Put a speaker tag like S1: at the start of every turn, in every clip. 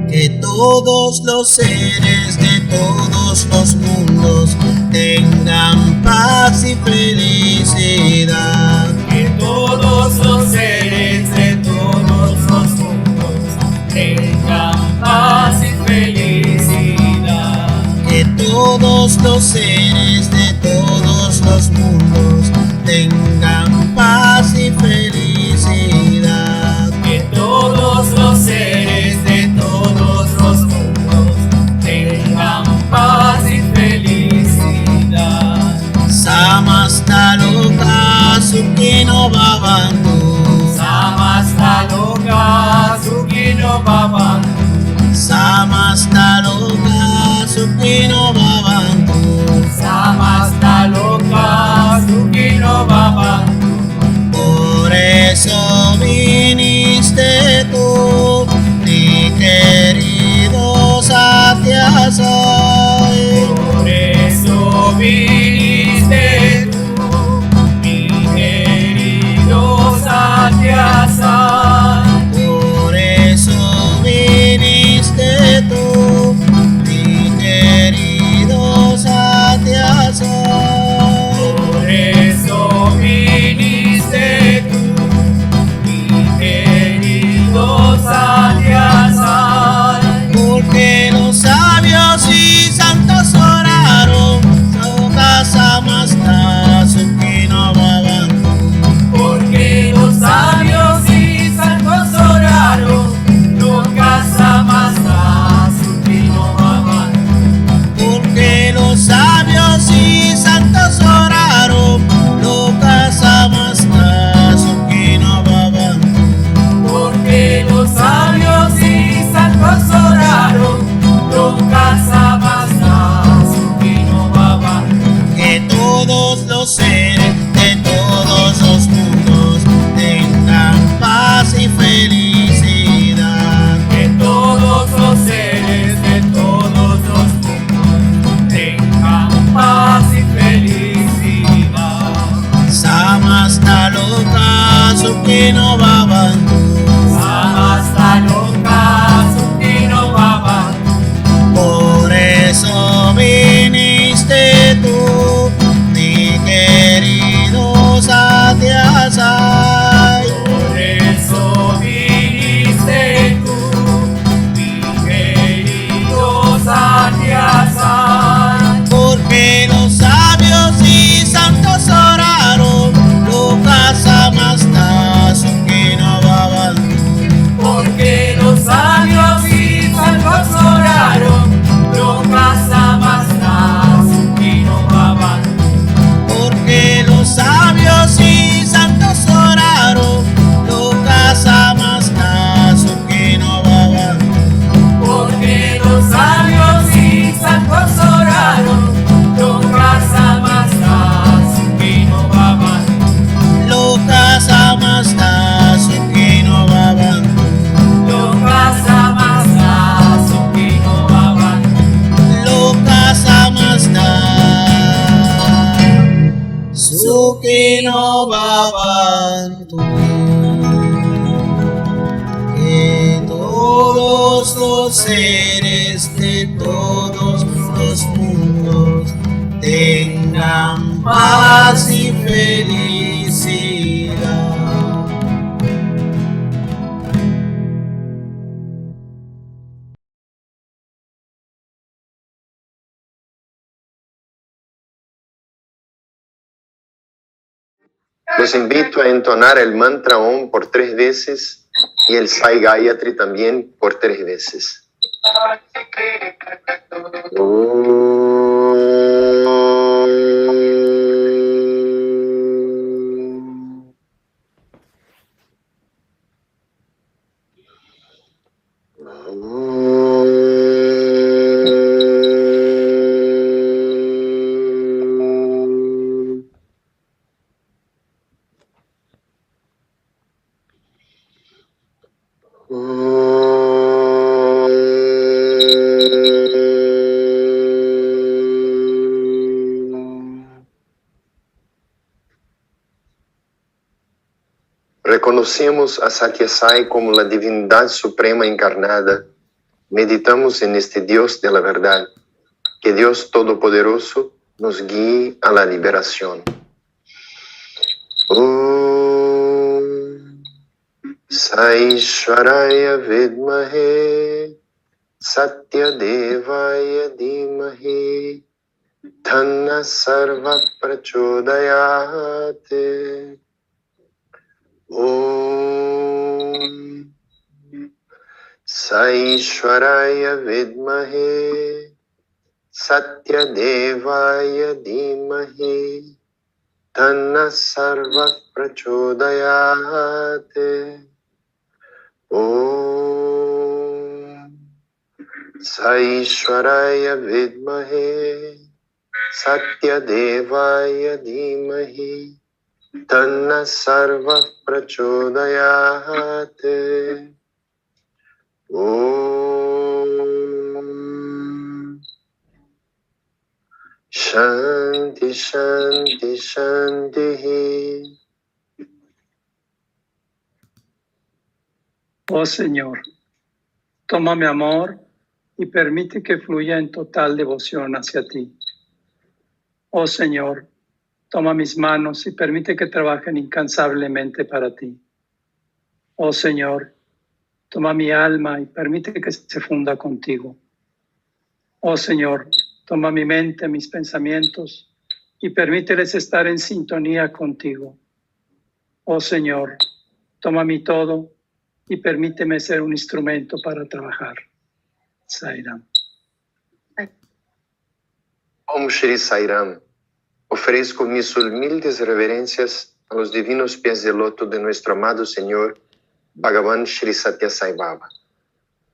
S1: Que todos los seres de todos los mundos tengan paz y felicidad.
S2: Que todos los seres de todos los mundos tengan paz y felicidad.
S1: Que todos los seres de todos los mundos tengan paz y felicidad.
S2: Que todos los seres de todos los mundos tengan paz y felicidad.
S1: Samastaloka Sukhino Bhavantu.
S2: Samastaloka Sukhino Bhavantu.
S1: Samastaloka Sukhino Bhavantu.
S2: Samastaloka Sukhino Bhavantu.
S1: Por eso viniste tú, mi querido Satya Sai.
S2: Por eso viniste tú, mi querido Satya Sai.
S1: Por eso viniste tú, mi querido Satya Sai.
S2: Por eso viniste tú, mi querido Satya Sai.
S1: Porque los sabios y santos oraron, Loka Samasta Sukhino Bhavantu.
S2: Porque los sabios y santos oraron, Loka Samasta Sukhino Bhavantu.
S1: Porque los sabios y santos oraron, Loka Samasta Sukhino Bhavantu.
S2: Porque los sabios y santos oraron, Loka Samasta Sukhino Bhavantu.
S1: Que todos los seres de todos los mundos tengan paz y felicidad.
S2: Que todos los seres de todos los mundos tengan paz y felicidad.
S1: Samastaloka Sukhino Bhavantu.
S2: Samastaloka Sukhino Bhavantu.
S1: Por eso viniste tú, mi querido Satya Sai.
S2: Por eso viniste tú, mi querido Satya Sai.
S1: Porque los sabios y santos oraron, Loka Samasta Sukhino Bhavantu.
S2: Porque los sabios y santos oraron, Loka Samasta Sukhino Bhavantu.
S1: Porque los sabios y santos oraron, Loka Samasta Sukhino Bhavantu.
S2: Porque los sabios y santos oraron, Loka Samasta Sukhino Bhavantu.
S1: Loka Samasta Sukhino Bhavantu.
S2: Loka Samasta Sukhino Bhavantu.
S1: Loka Samasta Sukhino Bhavantu. Que todos los seres de todos los mundos tengan paz y felicidad.
S3: Los invito a entonar el mantra Om por 3 veces y el Sai Gayatri también por 3 veces. Reconocemos a Satya Sai como la divinidad suprema encarnada. Meditamos en este Dios de la verdad. Que Dios Todopoderoso nos guíe a la liberación. Om Saishwaraya Vidmahe Satyadevaya Dhimahi Dhanna Sarva Prachodayate. Om Saishwaraya Vidmahe Satyadevaya Dhimahi Dhanna Sarva Prachodayate. Om Saishwaraya Vidmahe Satyadevaya Dhimahi Dhanna Sarva Prachodayate. Om Shanti Shanti Shanti.
S4: Oh Señor, toma mi amor y permite que fluya en total devoción hacia ti. Oh Señor, toma mis manos y permite que trabajen incansablemente para ti. Oh Señor, toma mi alma y permite que se funda contigo. Oh Señor, toma mi mente, mis pensamientos y permíteles estar en sintonía contigo. Oh Señor, toma mi todo y permíteme ser un instrumento para trabajar. Sairam.
S3: Om Shri Sairam. Ofrezco mis humildes reverencias a los divinos pies de loto de nuestro amado Señor, Bhagavan Shri Satya Sai Baba.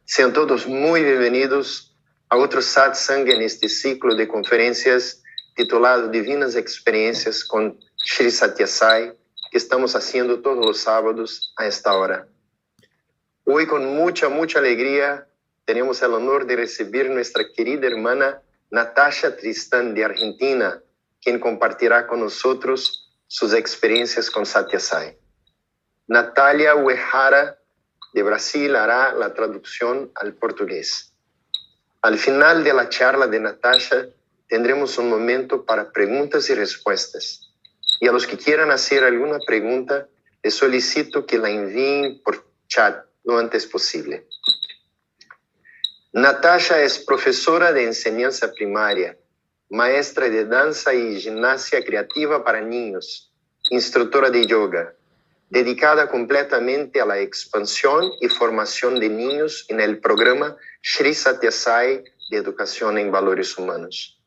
S3: Sean todos muy bienvenidos a otro satsang en este ciclo de conferencias titulado Divinas Experiencias con Shri Satya Sai, que estamos haciendo todos los sábados a esta hora. Hoy con mucha alegría tenemos el honor de recibir nuestra querida hermana Natasha Tristán de Argentina, quien compartirá con nosotros sus experiencias con Satya Sai. Natalia Uehara de Brasil hará la traducción al portugués. Al final de la charla de Natasha tendremos un momento para preguntas y respuestas. Y a los que quieran hacer alguna pregunta, les solicito que la envíen por chat lo antes posible. Natasha es profesora de enseñanza primaria, maestra de danza y gimnasia creativa para niños, instructora de yoga, dedicada completamente a la expansión y formación de niños en el programa Shri Satya Sai de Educación en Valores Humanos.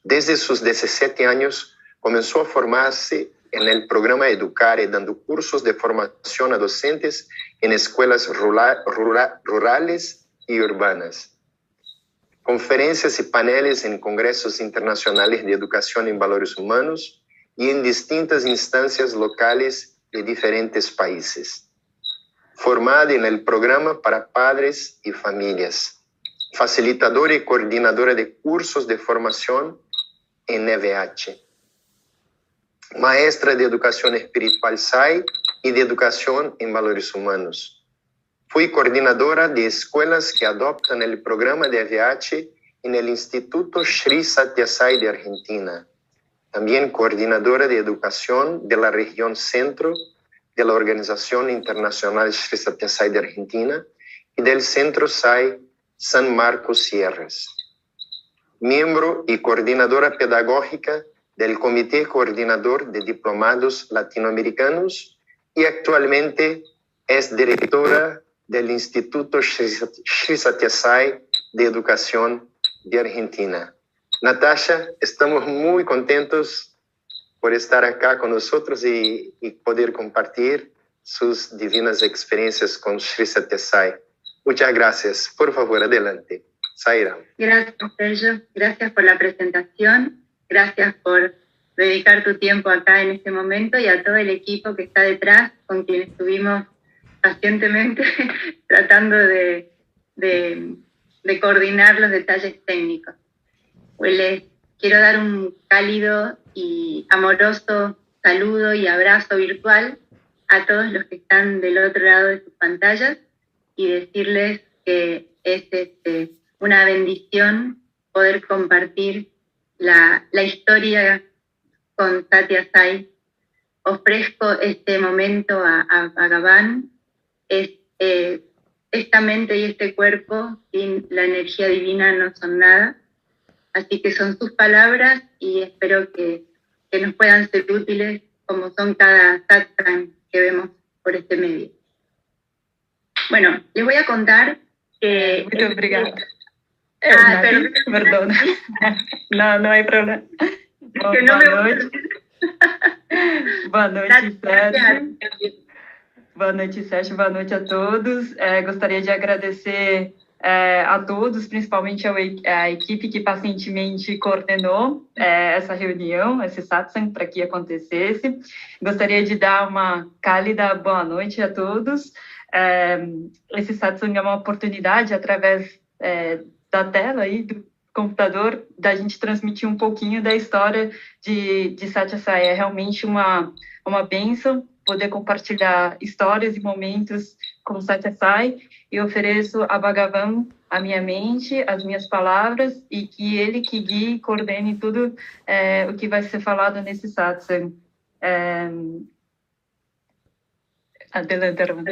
S3: Desde sus 17 años comenzó a formarse en el programa Educare, dando cursos de formación a docentes en escuelas rurales y urbanas, conferencias y paneles en congresos internacionales de educación en valores humanos y en distintas instancias locales de diferentes países. Formada en el programa para padres y familias, facilitadora y coordinadora de cursos de formación en EVH, maestra de educación espiritual SAI y de educación en valores humanos. Fui coordinadora de escuelas que adoptan el programa de EVH en el Instituto Shri Satya Sai de Argentina. También coordinadora de educación de la región centro de la Organización Internacional Shri Satya Sai de Argentina y del Centro SAI San Marcos Sierras. Miembro y coordinadora pedagógica del Comité Coordinador de Diplomados Latinoamericanos y actualmente es directora del Instituto Shri Satya Sai de Educación de Argentina. Natasha, estamos muy contentos por estar acá con nosotros y poder compartir sus divinas experiencias con Shri Satya Sai. Muchas gracias. Por favor, adelante. Sairam.
S5: Gracias, Sergio. Gracias por la presentación. Gracias por dedicar tu tiempo acá en este momento y a todo el equipo que está detrás, con quien estuvimos pacientemente tratando de coordinar los detalles técnicos. Pues les quiero dar un cálido y amoroso saludo y abrazo virtual a todos los que están del otro lado de sus pantallas y decirles que es una bendición poder compartir la historia con Satya Sai. Ofrezco este momento a Bhagavan. Esta mente y este cuerpo sin la energía divina no son nada. Así que son sus palabras y espero que nos puedan ser útiles como son cada satsang que vemos por este medio. Bueno, les voy a contar que...
S6: Muito obrigada.
S5: Perdón.
S6: Não hay problema. Bom,
S5: Que no
S6: boa noite. Boa noite, Sérgio. Boa noite, Sérgio. Boa noite a todos. Gostaria de agradecer a todos, principalmente a equipe que pacientemente coordenou essa reunião, esse satsang, para que acontecesse. Gostaria de dar uma cálida boa noite a todos. Esse satsang é uma oportunidade, através da tela aí, do computador, da gente transmitir um pouquinho da história de Satya Sai. É realmente uma bênção poder compartilhar histórias e momentos com Satya Sai, e ofereço a Bhagavan a minha mente, as minhas palavras, e que ele que guie e coordene tudo o que vai ser falado nesse satsang. Adelante, hermano.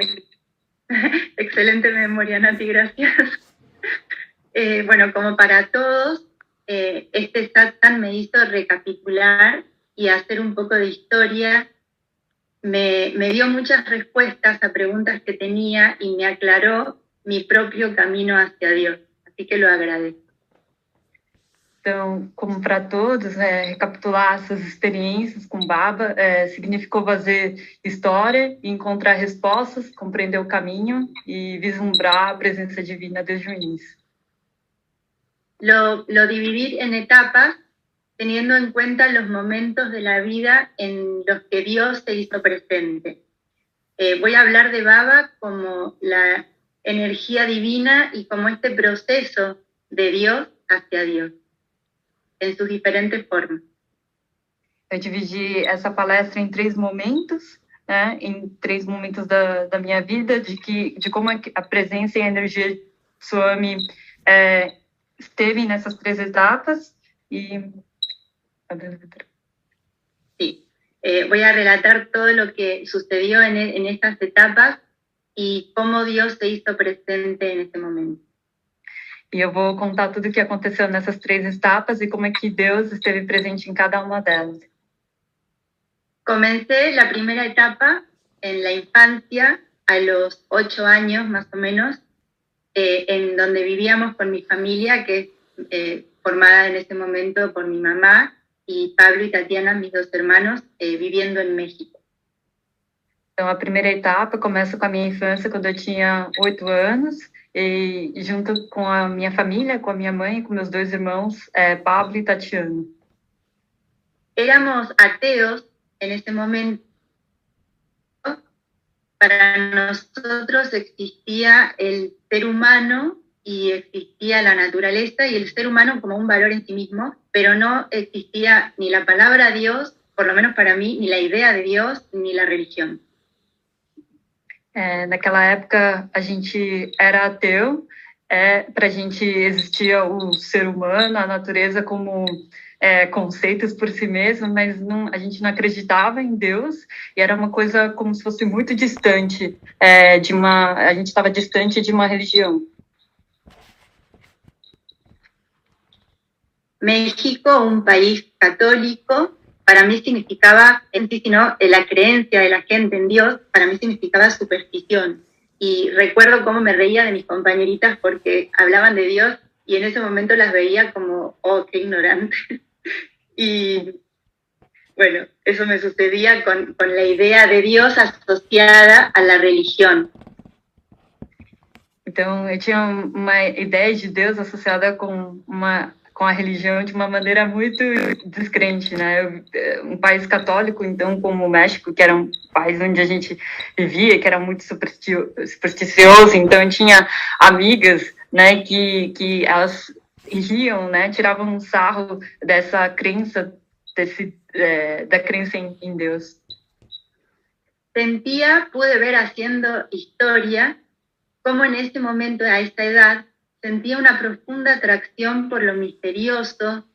S5: Excelente memoria, Nati, gracias. Bueno, como para todos, este satsang me hizo recapitular y hacer un poco de historia. Me dio muchas respuestas a preguntas que tenía y me aclaró mi propio camino hacia Dios. Así que lo agradezco.
S6: Então, como para todos, recapitular essas experiências com Baba significou fazer história, encontrar respostas, compreender o caminho e vislumbrar a presença divina desde o início.
S5: Lo dividí en etapas, teniendo en cuenta los momentos de la vida en los que Dios se hizo presente. Voy a hablar de Baba como la energía divina y como este proceso de Dios hacia Dios, en sus diferentes formas.
S6: Eu dividi essa palestra em 3 momentos, né, em 3 momentos da minha vida, de como a presença e a energia Swami esteve nessas 3 etapas.
S5: Sí, voy a relatar todo lo que sucedió en estas etapas y cómo Dios se hizo presente en ese momento.
S6: E eu vou contar tudo o que aconteceu nessas 3 etapas e como é que Deus esteve presente em cada uma delas.
S5: Comencé la primera etapa en la infancia, a los 8 años más o menos, en donde vivíamos con mi familia, que es formada en ese momento por mi mamá y Pablo y Tatiana, mis 2 hermanos, viviendo en México.
S6: Então, a primeira etapa começa com a minha infância, quando eu tinha 8 anos, e junto com a minha família, com a minha mãe e com meus 2 irmãos, Pablo e Tatiana.
S5: Éramos ateos en ese momento. Para nosotros existía el ser humano y existía la naturaleza y el ser humano como un valor en sí mismo, pero no existía ni la palabra Dios, por lo menos para mí, ni la idea de Dios, ni la religión.
S6: Naquela época a gente era ateu, para a gente existia o ser humano, a natureza como conceitos por si mesmo, mas a gente não acreditava em Deus, e era uma coisa como se fosse muito distante, a gente estava distante de uma religião.
S5: México, un país católico, para mí significaba, sino la creencia de la gente en Dios, para mí significaba superstición. Y recuerdo cómo me reía de mis compañeritas porque hablaban de Dios y en ese momento las veía como, oh, qué ignorante. Y bueno, eso me sucedía con la idea de Dios asociada a la religión.
S6: Então, eu tinha uma ideia de Deus associada com a religião de uma maneira muito descrente, né? Um país católico, então, como o México, que era um país onde a gente vivia, que era muito supersticioso, então tinha amigas, né, que elas riam, né, tiravam um sarro dessa crença, da crença em Deus.
S5: pude ver haciendo historia, cómo en ese momento, a esa edad, sentía una profunda atracción por lo misterioso.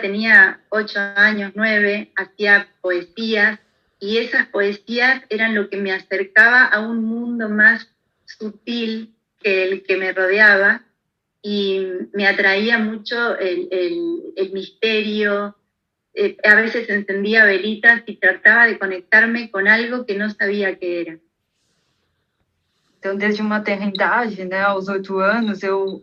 S5: Tenía 8 años, 9, hacía poesías, y esas poesías eran lo que me acercaba a un mundo más sutil que el que me rodeaba, y me atraía mucho el misterio. A veces encendía velitas y trataba de conectarme con algo que no sabía qué era.
S6: Então, desde uma tenra idade, né, aos 8 anos, eu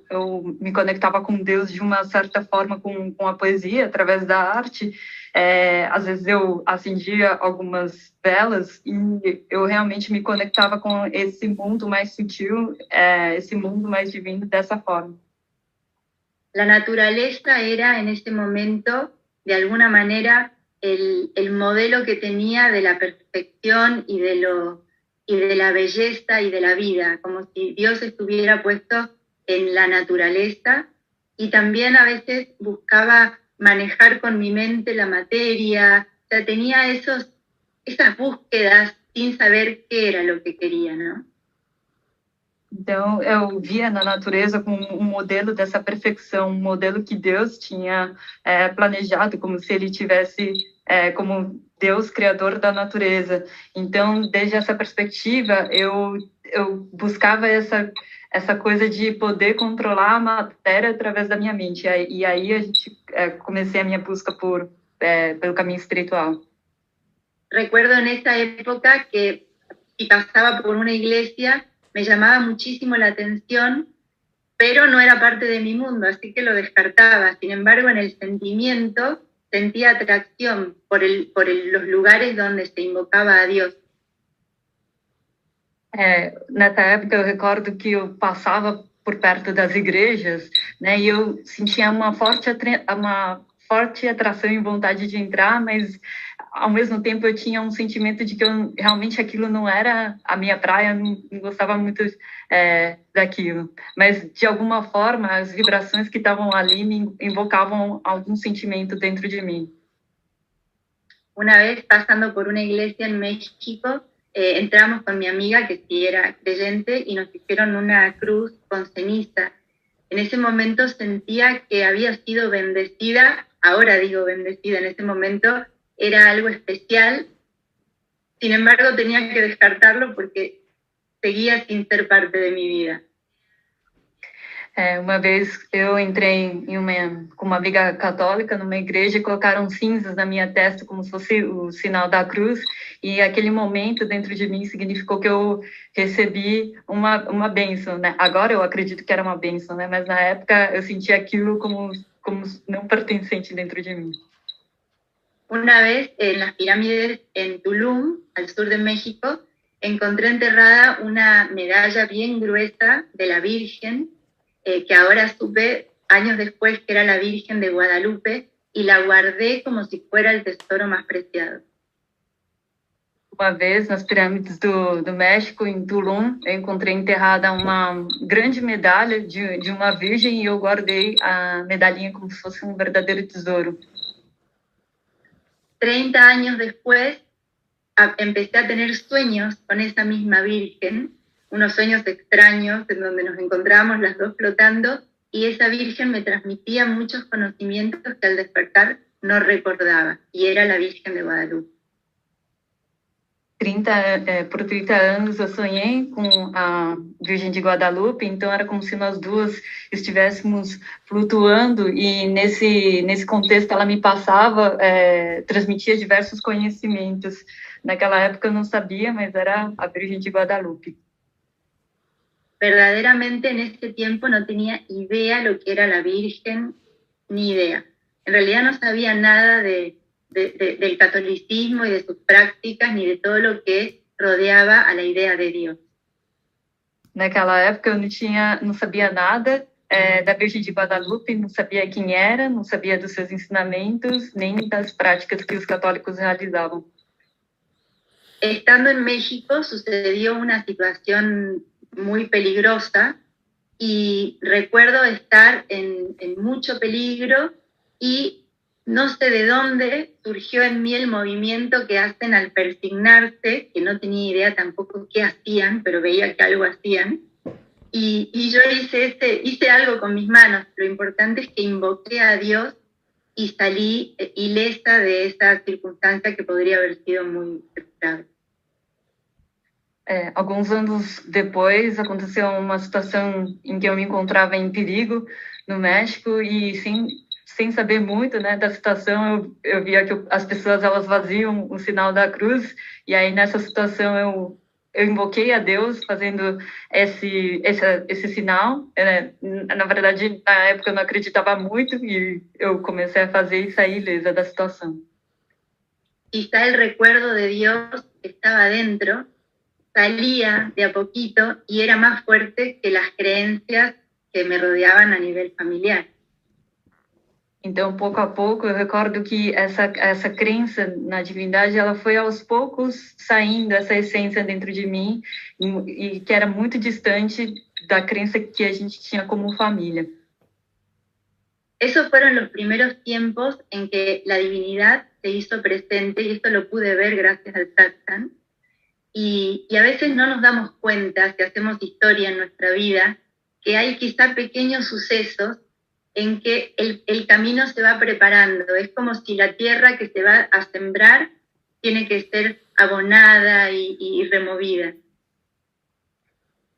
S6: me conectava com Deus de uma certa forma com a poesia, através da arte. Às vezes eu acendia algumas velas e eu realmente me conectava com esse mundo mais sutil, esse mundo mais divino dessa forma.
S5: La naturaleza era en ese momento, de alguna manera, el modelo que tenía de la perfección y de la belleza y de la vida, como si Dios estuviera puesto en la naturaleza, y también a veces buscaba manejar con mi mente la materia. O sea, tenía esas búsquedas sin saber qué era lo que quería, ¿no?
S6: Então, eu via na natureza como um modelo dessa perfeição, um modelo que Deus tinha planejado, como se ele tivesse como Deus criador da natureza. Então, desde essa perspectiva, eu buscava essa coisa de poder controlar a matéria através da minha mente. E aí comecei a minha busca pelo caminho espiritual.
S5: Recuerdo en esa época que si pasaba por una iglesia me llamaba muchísimo la atención, pero no era parte de mi mundo, así que lo descartaba. Sin embargo, en el sentimiento sentía atracción por los lugares donde se invocaba a Dios.
S6: Nessa época eu recordo que eu passava por perto das igrejas, né, e eu sentia uma forte atração e vontade de entrar, mas ao mesmo tempo eu tinha um sentimento de que realmente aquilo não era a minha praia, não gostava muito daquilo. Mas, de alguma forma, as vibrações que estavam ali me invocavam algum sentimento dentro de mim.
S5: Una vez, pasando por una iglesia en México, entramos con mi amiga, que sí era creyente, y nos hicieron una cruz con ceniza. En ese momento sentía que había sido bendecida, ahora digo bendecida, en ese momento era algo especial. Sin embargo, tenía que descartarlo porque seguía sin ser parte de mi vida.
S6: Uma vez eu entrei com uma amiga católica numa igreja e colocaram cinzas na minha testa como se fosse o sinal da cruz, e aquele momento dentro de mim significou que eu recebi uma bênção, né? Agora eu acredito que era uma bênção, né? Mas na época eu senti aquilo como não pertencente dentro de mim.
S5: Una vez en las pirámides en Tulum, al sur de México, encontré enterrada una medalla bien gruesa de la Virgen, que ahora supe años después que era la Virgen de Guadalupe, y la guardé como si fuera el tesoro más preciado.
S6: Uma vez, nas pirâmides do México, em Tulum, eu encontrei enterrada uma grande medalha de uma virgem, e eu guardei a medalhinha como se fosse um verdadeiro tesouro.
S5: 30 años después, empecé a tener sueños con esa misma Virgen, unos sueños extraños en donde nos encontrábamos las dos flotando, y esa Virgen me transmitía muchos conocimientos que al despertar no recordaba, y era la Virgen de Guadalupe.
S6: Por 30 anos eu sonhei com a Virgem de Guadalupe, então era como se nós duas estivéssemos flutuando, e nesse contexto ela me passava, transmitia diversos conhecimentos. Naquela época eu não sabia, mas era a Virgem de Guadalupe.
S5: Verdaderamente en ese tiempo no tenía idea lo que era la Virgen, ni idea. En realidad no sabía nada del catolicismo y de sus prácticas, ni de todo lo que rodeaba a la idea de Dios.
S6: Naquela época eu não sabia nada da Virgem de Guadalupe, não sabia quem era, não sabia dos seus ensinamentos, nem das práticas que os católicos realizavam.
S5: Estando en México sucedió una situación muy peligrosa, y recuerdo estar en mucho peligro, y no sé de dónde surgió en mí el movimiento que hacen al persignarse, que no tenía idea tampoco qué hacían, pero veía que algo hacían. Y yo hice algo con mis manos. Lo importante es que invoqué a Dios y salí ilesa de esa circunstancia que podría haber sido muy grave.
S6: Alguns anos depois, aconteceu uma situação em que eu me encontrava em perigo no México e sem saber muito, né, da situação, eu via que as pessoas elas vaziam o sinal da cruz e aí nessa situação eu invoquei a Deus fazendo esse sinal. Na verdade, na época eu não acreditava muito e eu comecei a fazer e saí ilesa da situação.
S5: Quizá el recuerdo de Dios que estaba dentro salía de a poquito y era más fuerte que las creencias que me rodeaban a nivel familiar.
S6: Então, pouco a pouco, eu recordo que essa crença na divindade, ela foi aos poucos saindo, essa essência dentro de mim, e que era muito distante da crença que a gente tinha como família.
S5: Esos fueron los primeros tiempos en que la divinidad se hizo presente, y esto lo pude ver gracias al satsang. Y a veces no nos damos cuenta, si hacemos historia en nuestra vida, que hay quizá pequeños sucesos en que el camino se va preparando. Es como si la tierra que se va a sembrar tiene que ser abonada y removida.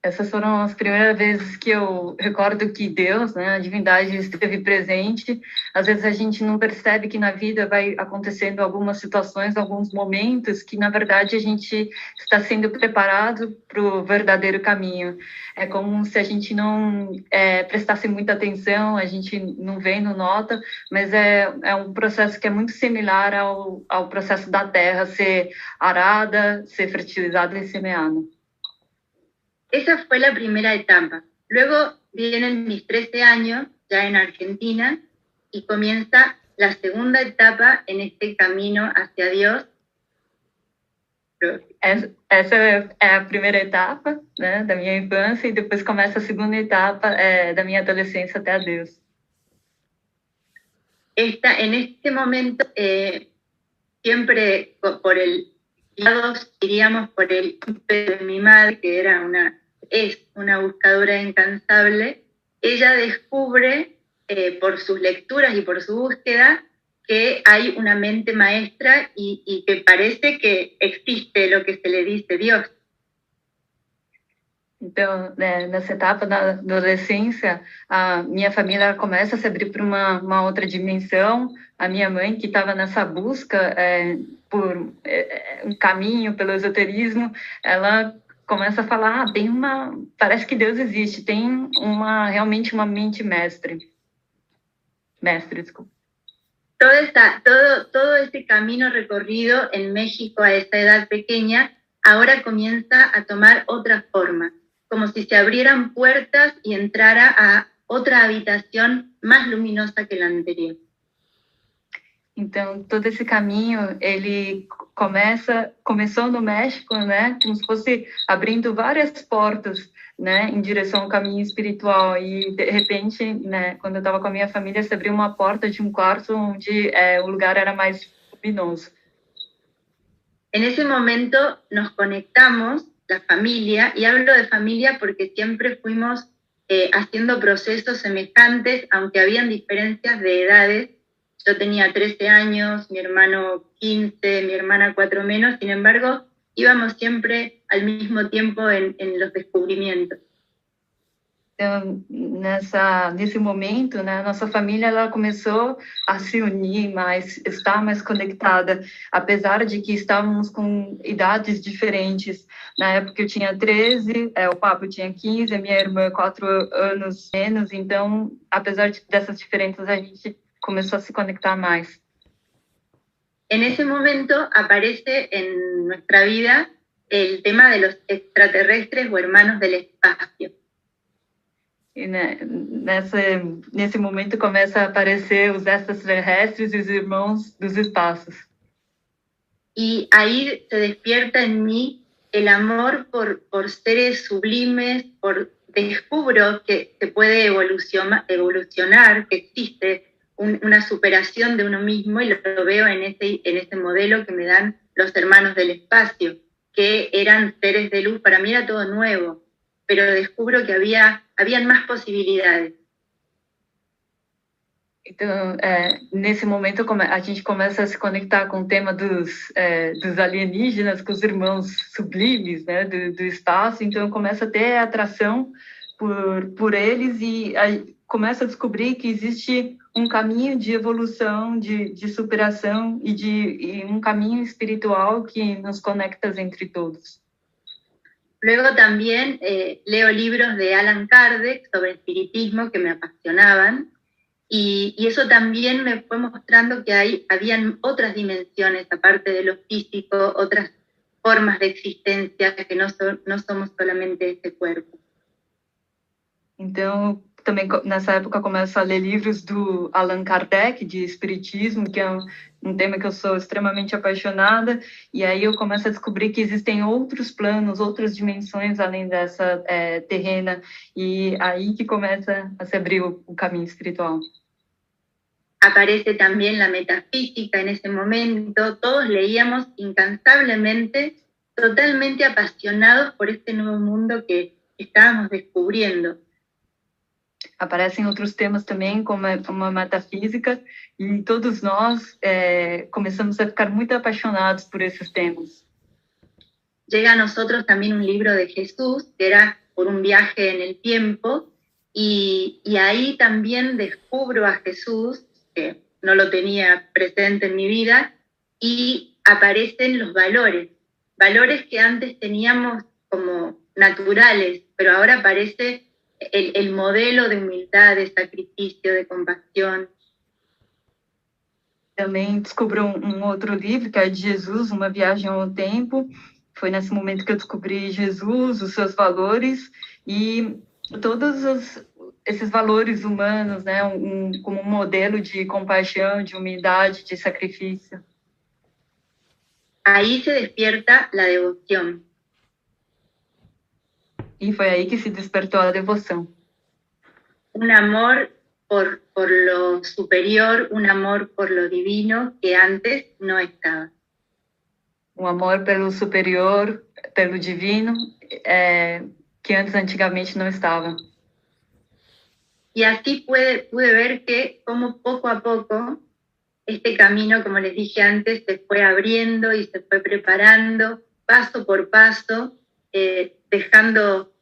S6: Essas foram as primeiras vezes que eu recordo que Deus, né, a divindade, esteve presente. Às vezes a gente não percebe que na vida vai acontecendo algumas situações, alguns momentos que, na verdade, a gente está sendo preparado para o verdadeiro caminho. É como se a gente não prestasse muita atenção, a gente não vê, não nota, mas é um processo que é muito similar ao processo da terra ser arada, ser fertilizada e semeada.
S5: Esa fue la primera etapa. Luego vienen mis 13 años ya en Argentina y comienza la segunda etapa en este camino hacia Dios.
S6: Essa é a primeira etapa, né, da minha infância, e depois começa a segunda etapa da minha adolescência até a Deus.
S5: En este momento, siempre por el lado, iríamos por el de mi madre, que es una buscadora incansable. Ella descubre por sus lecturas y por su búsqueda que hay una mente maestra y que parece que existe lo que se le dice Dios.
S6: Então, nessa etapa da adolescência, a minha família começa a se abrir para uma outra dimensão. A minha mãe, que estava nessa busca por um caminho, pelo esoterismo, ela começa a falar, parece que Deus existe, tem realmente uma mente mestre, desculpa.
S5: Todo ese camino recorrido en México a esa edad pequeña ahora comienza a tomar otra forma, como si se abrieran puertas y entrara a otra habitación más luminosa que la anterior.
S6: Então, todo esse caminho, ele começou no México, né, como se fosse abrindo várias portas, né, em direção ao caminho espiritual. E, de repente, né, quando eu estava com a minha família, se abriu uma porta de um quarto onde o lugar era mais luminoso.
S5: En ese momento nos conectamos, la familia, y hablo de familia porque siempre fuimos haciendo procesos semejantes, aunque habían diferencias de edades. Yo tenía 13 años, mi hermano 15, mi hermana 4 menos, sin embargo, íbamos siempre al mismo tiempo en los descubrimientos.
S6: Então, nesse momento, né, nossa família ela começou a se unir mais, estar mais conectada, apesar de que estávamos com idades diferentes. Na época eu tinha 13, o Pablo tinha 15, a minha irmã 4 anos menos, então, apesar dessas diferenças, a gente começou a se conectar más.
S5: En ese momento aparece en nuestra vida el tema de los extraterrestres o hermanos del espacio.
S6: E nesse momento começa a aparecer os extraterrestres e os irmãos dos espaços.
S5: Y ahí se despierta en mí el amor por seres sublimes, descubro que se puede evolucionar, que existe una superación de uno mismo, y lo veo en ese modelo que me dan los hermanos del espacio, que eran seres de luz. Para mí era todo nuevo, pero descubro que habían más posibilidades.
S6: Então, nesse momento, a gente começa a se conectar com o tema dos alienígenas, com os irmãos sublimes, né, do espaço. Então, começa a ter atração por eles e começa a descobrir que existe um caminho de evolução, de superação e um caminho espiritual que nos conecta entre todos.
S5: Luego también leo libros de Allan Kardec sobre espiritismo que me apasionaban. Y eso también me fue mostrando que habían otras dimensiones, aparte de lo físico, otras formas de existencia, que no somos solamente ese cuerpo.
S6: Então, também nessa época começo a ler livros do Allan Kardec, de espiritismo, que é um tema que eu sou extremamente apaixonada, e aí eu começo a descobrir que existem outros planos, outras dimensões além dessa terrena, e aí que começa a se abrir o caminho espiritual.
S5: Aparece también la metafísica en ese momento. Todos leíamos incansablemente, totalmente apasionados por este nuevo mundo que estábamos descubriendo.
S6: Aparecem outros temas também, como a metafísica, e todos nós começamos a ficar muito apaixonados por esses temas.
S5: Llega a nosotros también un libro de Jesús, que era por un viaje en el tiempo, y ahí también descubro a Jesús, que no lo tenía presente en mi vida, y aparecen los valores que antes teníamos como naturales, pero ahora aparece el modelo de humildad, de sacrificio, de compasión.
S6: Também descobri outro livro, que é de Jesus, Uma Viagem ao Tempo. Foi nesse momento que eu descobri Jesus, os seus valores e todos esses valores humanos, né, como um modelo de compaixão, de humildade, de sacrifício.
S5: Ahí se despierta la devoción.
S6: E foi aí que se despertou a devoção.
S5: Un amor por lo superior, un amor por lo divino que antes no estaba.
S6: Um amor pelo superior, pelo divino, que antigamente não estava.
S5: Y así pude ver que como poco a poco este camino, como les dije antes, se fue abriendo y se fue preparando paso por paso, dejando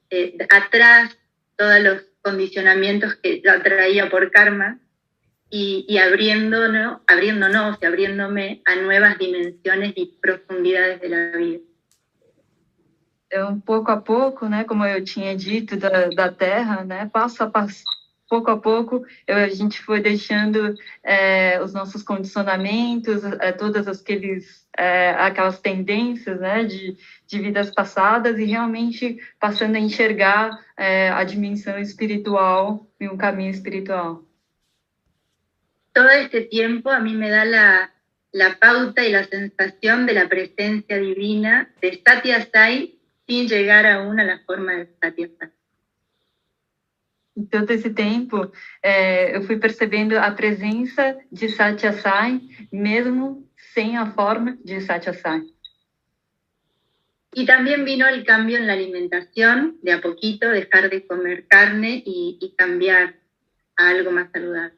S5: atrás todos los condicionamientos que yo traía por karma y abriéndonos y abriéndome a nuevas dimensiones y profundidades de la vida.
S6: Então, pouco a pouco, né, como eu tinha dito, da Terra, né, passo a passo, pouco a pouco, a gente foi deixando os nossos condicionamentos, todas aquelas tendências, né, de vidas passadas e realmente passando a enxergar a dimensão espiritual e um caminho espiritual.
S5: Todo este tiempo a mí me da la pauta y la sensación de la presencia divina de Satya Sai sin llegar aún a la forma de Satya Sai.
S6: Em todo esse tempo, eu fui percebendo a presença de Satya Sai, mesmo sem a forma de Satya Sai.
S5: Y también vino el cambio en la alimentación, de a poquito dejar de comer carne y cambiar a algo más saludable.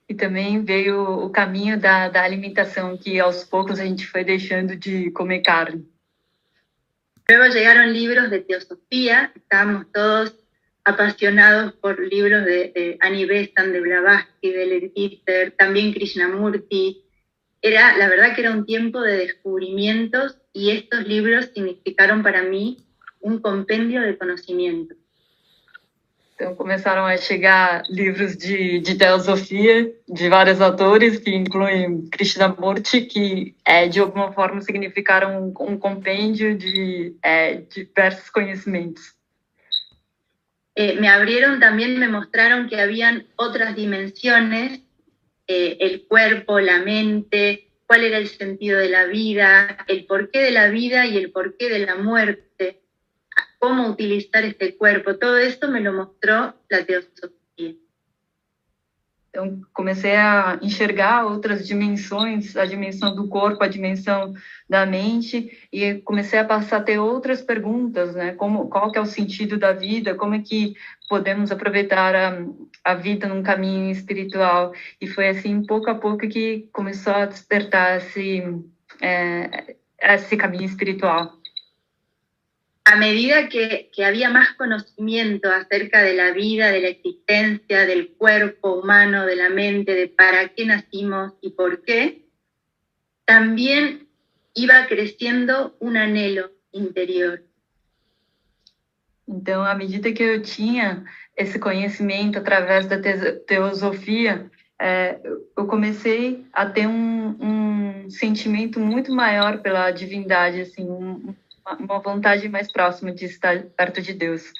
S6: E também veio o caminho da alimentação, que aos poucos a gente foi deixando de comer carne.
S5: Luego llegaron libros de teosofía, estábamos todos apasionados por libros de Annie Besant, de Blavatsky, de Ledbetter, también Krishnamurti. La verdad que era un tiempo de descubrimientos y estos libros significaron para mí un compendio de conocimiento.
S6: Então começaram a chegar livros de teosofia de vários autores, que incluem Krishnamurti, que de alguma forma significaram um compêndio de diversos conhecimentos.
S5: Me abrieron también, me mostraron que habían otras dimensiones, el cuerpo, la mente, cuál era el sentido de la vida, el porqué de la vida y el porqué de la muerte, cómo utilizar este cuerpo. Todo esto me lo mostró la teosofía.
S6: Então, Então, comecei a enxergar outras dimensões, a dimensão do corpo, a dimensão da mente, e comecei a passar a ter outras perguntas, né? Qual que é o sentido da vida? Como é que podemos aproveitar a vida num caminho espiritual? E foi assim, pouco a pouco, que começou a despertar esse caminho espiritual.
S5: A medida que había más conocimiento acerca de la vida, de la existencia, del cuerpo humano, de la mente, de para qué nacimos y por qué, también iba creciendo un anhelo interior.
S6: Então, à medida que eu tinha esse conhecimento através da teosofia, eu comecei a ter um sentimento muito maior pela divindade, assim, uma vontade mais próxima de estar perto de Deus.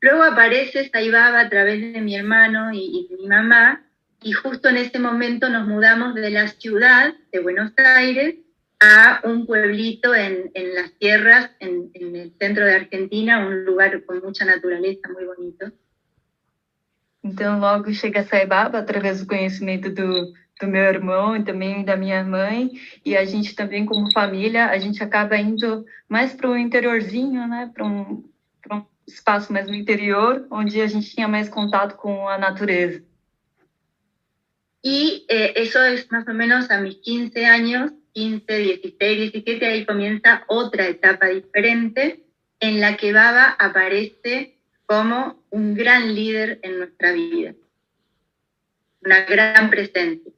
S5: Luego aparece Sai Baba a través de mi hermano y de mi mamá, y justo en ese momento nos mudamos de la ciudad de Buenos Aires a un pueblito en las sierras, en el centro de Argentina, un lugar con mucha naturaleza, muy bonito.
S6: Então, logo chega Sai Baba através do conhecimento do meu irmão e também da minha mãe, e a gente também, como família, a gente acaba indo mais para o interiorzinho, né, para um espaço mais no interior, onde a gente tinha mais contato com a natureza.
S5: Y eso es más o menos a mis 15 años, 15, 16, 17, ahí comienza otra etapa diferente en la que Baba aparece como un gran líder en nuestra vida, una gran presencia.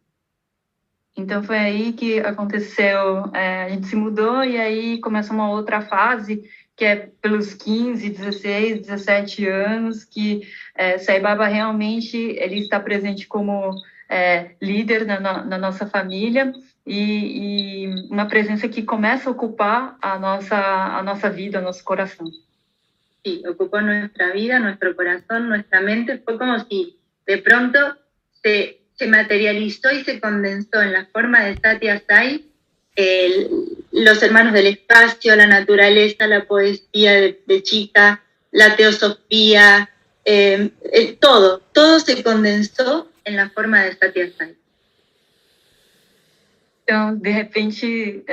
S6: Então foi aí que aconteceu, a gente se mudou e aí começa uma outra fase, que é pelos 15, 16, 17 anos, que Sai Baba realmente ele está presente como líder na nossa família e uma presença que começa a ocupar a nossa vida, o nosso coração.
S5: Sí, ocupó nuestra vida, nuestro corazón, nuestra mente. Fue como si de pronto se materializó y se condensó en la forma de Sathya Sai, los hermanos del espacio, la naturaleza, la poesía de chica, la teosofía, todo se condensó en la forma de Sathya Sai.
S6: Então, de repente,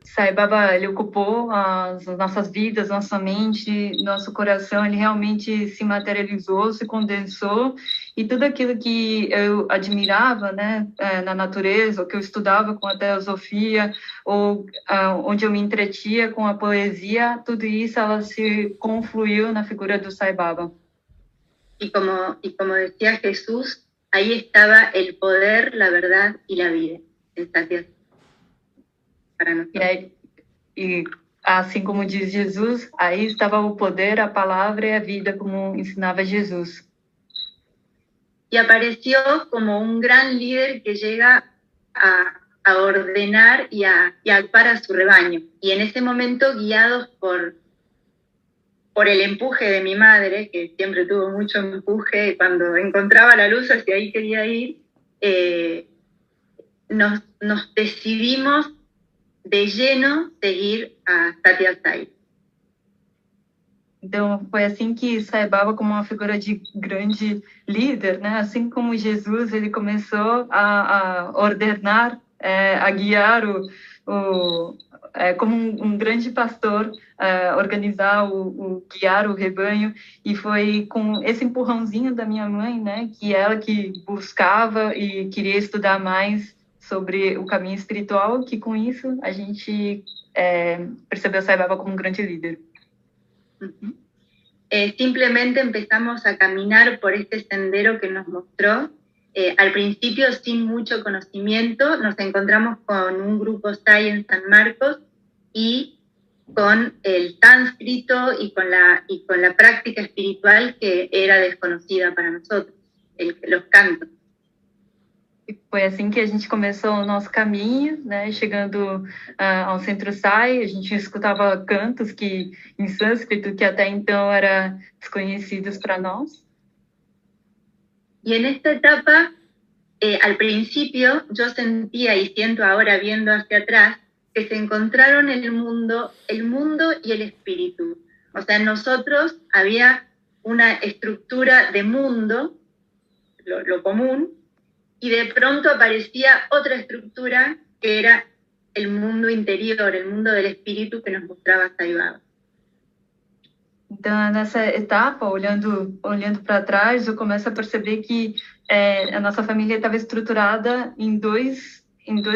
S6: Sai Baba, ele ocupou as nossas vidas, nossa mente, nosso coração, ele realmente se materializou, se condensou, e tudo aquilo que eu admirava, né, na natureza, o que eu estudava com a teosofia, ou onde eu me entretia com a poesia, tudo isso ela se confluiu na figura do Sai Baba.
S5: Y como decía Jesús, ahí estaba el poder, la verdad y la vida.
S6: E assim como diz Jesus, aí estava o poder, a palavra e a vida, como ensinava Jesus.
S5: Y apareció como un gran líder que llega a ordenar y a actuar a su rebaño. Y en ese momento, guiados por el empuje de mi madre, que siempre tuvo mucho empuje, y cuando encontraba la luz hacia ahí quería ir, nos decidimos de lleno seguir a Sathya Sai.
S6: Então, foi assim que Sai Baba, como uma figura de grande líder, né? Assim como Jesus, ele começou a ordenar, a guiar como um grande pastor, organizar, guiar o rebanho, e foi com esse empurrãozinho da minha mãe, né? Que ela que buscava e queria estudar mais sobre o caminho espiritual, que com isso a gente percebeu Sai Baba como um grande líder.
S5: Uh-huh. Simplemente empezamos a caminar por este sendero que nos mostró. Al principio, sin mucho conocimiento, nos encontramos con un grupo Sai en San Marcos y con el sánscrito y con la práctica espiritual que era desconocida para nosotros, los cantos.
S6: E foi assim que a gente começou o nosso caminho, né? Chegando ao Centro Sai, a gente escutava cantos em sânscrito que até então eram desconhecidos para nós.
S5: Y en esta etapa, al principio, yo sentía y siento ahora viendo hacia atrás que se encontraron el mundo y el espíritu. O sea, en nosotros había una estructura de mundo, lo común, y de pronto aparecía otra estructura que era el mundo interior, el mundo del espíritu que nos mostraba Sai Baba.
S6: Então, nessa etapa, olhando para trás, eu começo a perceber que a nossa família estava estruturada em dois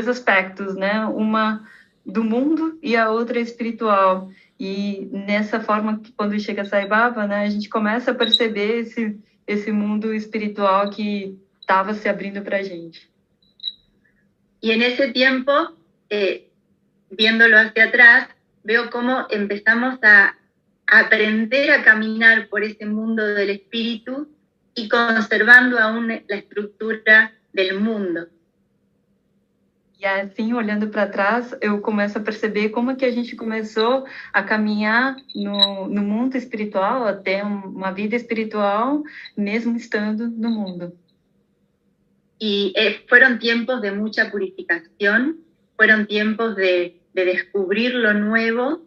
S6: aspectos, né? Uma do mundo e a outra espiritual. E nessa forma, que quando chega Sai Baba, né, a gente começa a perceber esse mundo espiritual que estava se abrindo para a gente.
S5: Y en ese tiempo, viéndolo hacia atrás, veo cómo empezamos a aprender a caminar por ese mundo del espíritu y conservando aún la estructura del mundo.
S6: E assim, olhando para trás, eu começo a perceber como é que a gente começou a caminhar no mundo espiritual, até uma vida espiritual, mesmo estando no mundo.
S5: Y fueron tiempos de mucha purificación, fueron tiempos de descubrir lo nuevo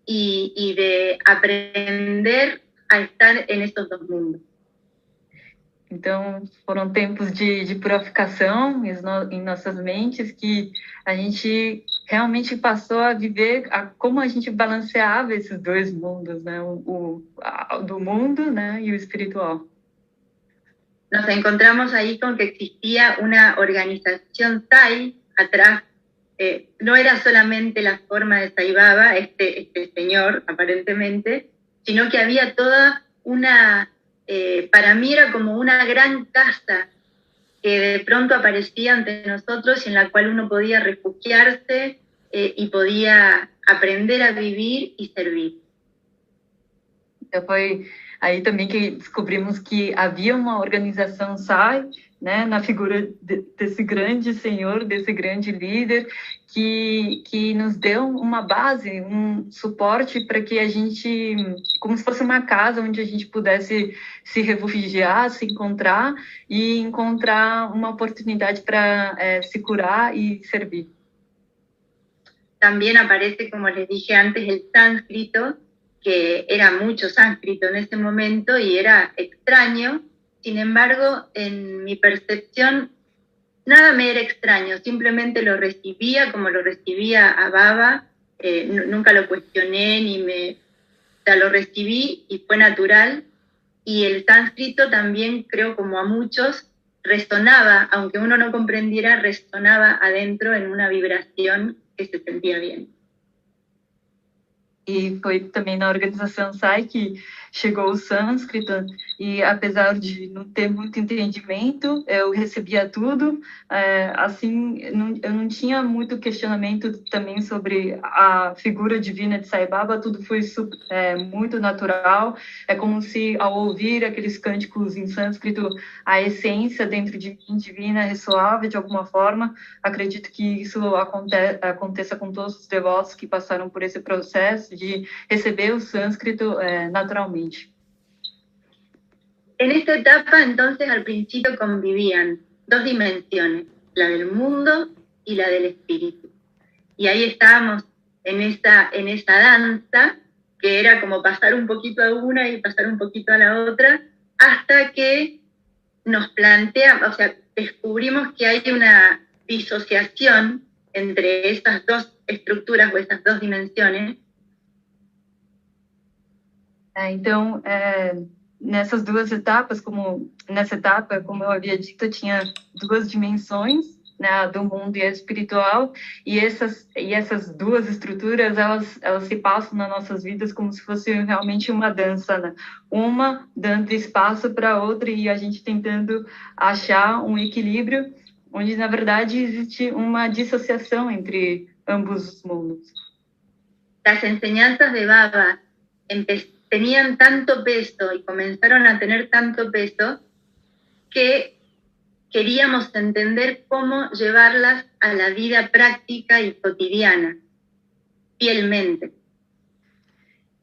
S5: y de aprender a estar en esos dos mundos.
S6: Então, foram tempos de purificação em nossas mentes, que a gente realmente passou a viver como a gente balanceava esses dois mundos, né? Do mundo, né? E o espiritual.
S5: Nos encontramos ahí con que existía una organización Sai atrás. No era solamente la forma de Sai Baba, este señor, aparentemente, sino que había toda una... para mí era como una gran casa que de pronto aparecía ante nosotros y en la cual uno podía refugiarse y podía aprender a vivir y servir.
S6: Então foi aí também que descobrimos que havia uma organização Sai, né, na figura desse grande senhor, desse grande líder, que nos deu uma base, um suporte para que a gente, como se fosse uma casa onde a gente pudesse se refugiar, se encontrar e encontrar uma oportunidade para se curar e servir.
S5: También aparece, como les dije antes, el sánscrito, que era mucho sánscrito en ese momento y era extraño. Sin embargo, en mi percepción, nada me era extraño, simplemente lo recibía como lo recibía a Baba, nunca lo cuestioné o sea, lo recibí y fue natural. Y el sánscrito también, creo, como a muchos, resonaba, aunque uno no comprendiera, resonaba adentro en una vibración que se sentía bien.
S6: E foi também na organização Sai que chegou o sânscrito, e apesar de não ter muito entendimento, eu recebia tudo, assim, eu não tinha muito questionamento também sobre a figura divina de Sai Baba, tudo foi muito natural, é como se ao ouvir aqueles cânticos em sânscrito, a essência dentro de mim divina ressoava de alguma forma. Acredito que isso aconteça com todos os devotos que passaram por esse processo de receber o sânscrito naturalmente.
S5: En esta etapa, entonces, al principio convivían dos dimensiones, la del mundo y la del espíritu. Y ahí estábamos en esa danza, que era como pasar un poquito a una y pasar un poquito a la otra, hasta que nos planteamos, o sea, descubrimos que hay una disociación entre esas dos estructuras o esas dos dimensiones.
S6: Então, nessas duas etapas, nessa etapa, como eu havia dito, tinha duas dimensões, né, do mundo e a espiritual, e essas duas estruturas, elas se passam nas nossas vidas como se fosse realmente uma dança, né? Uma dando espaço para a outra e a gente tentando achar um equilíbrio, onde, na verdade, existe uma dissociação entre ambos os mundos.
S5: As enseñanzas de Baba tenían tanto peso y comenzaron a tener tanto peso que queríamos entender cómo llevarlas a la vida práctica y cotidiana, fielmente.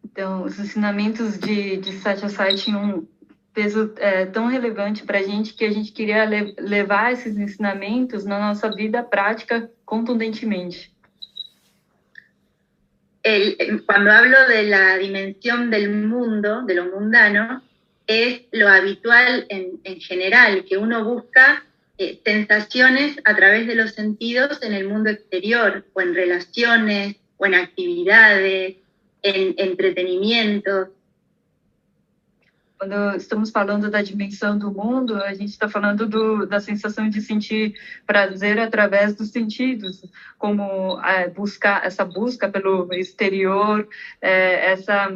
S6: Então, os ensinamentos de Sathya Sai tinham um peso tão relevante para a gente queria levar esses ensinamentos na nossa vida prática contundentemente.
S5: Cuando hablo de la dimensión del mundo, de lo mundano, es lo habitual en general, que uno busca sensaciones a través de los sentidos en el mundo exterior, o en relaciones, o en actividades, en entretenimiento.
S6: Quando estamos falando da dimensão do mundo, a gente está falando da sensação de sentir prazer através dos sentidos, como essa busca pelo exterior, essa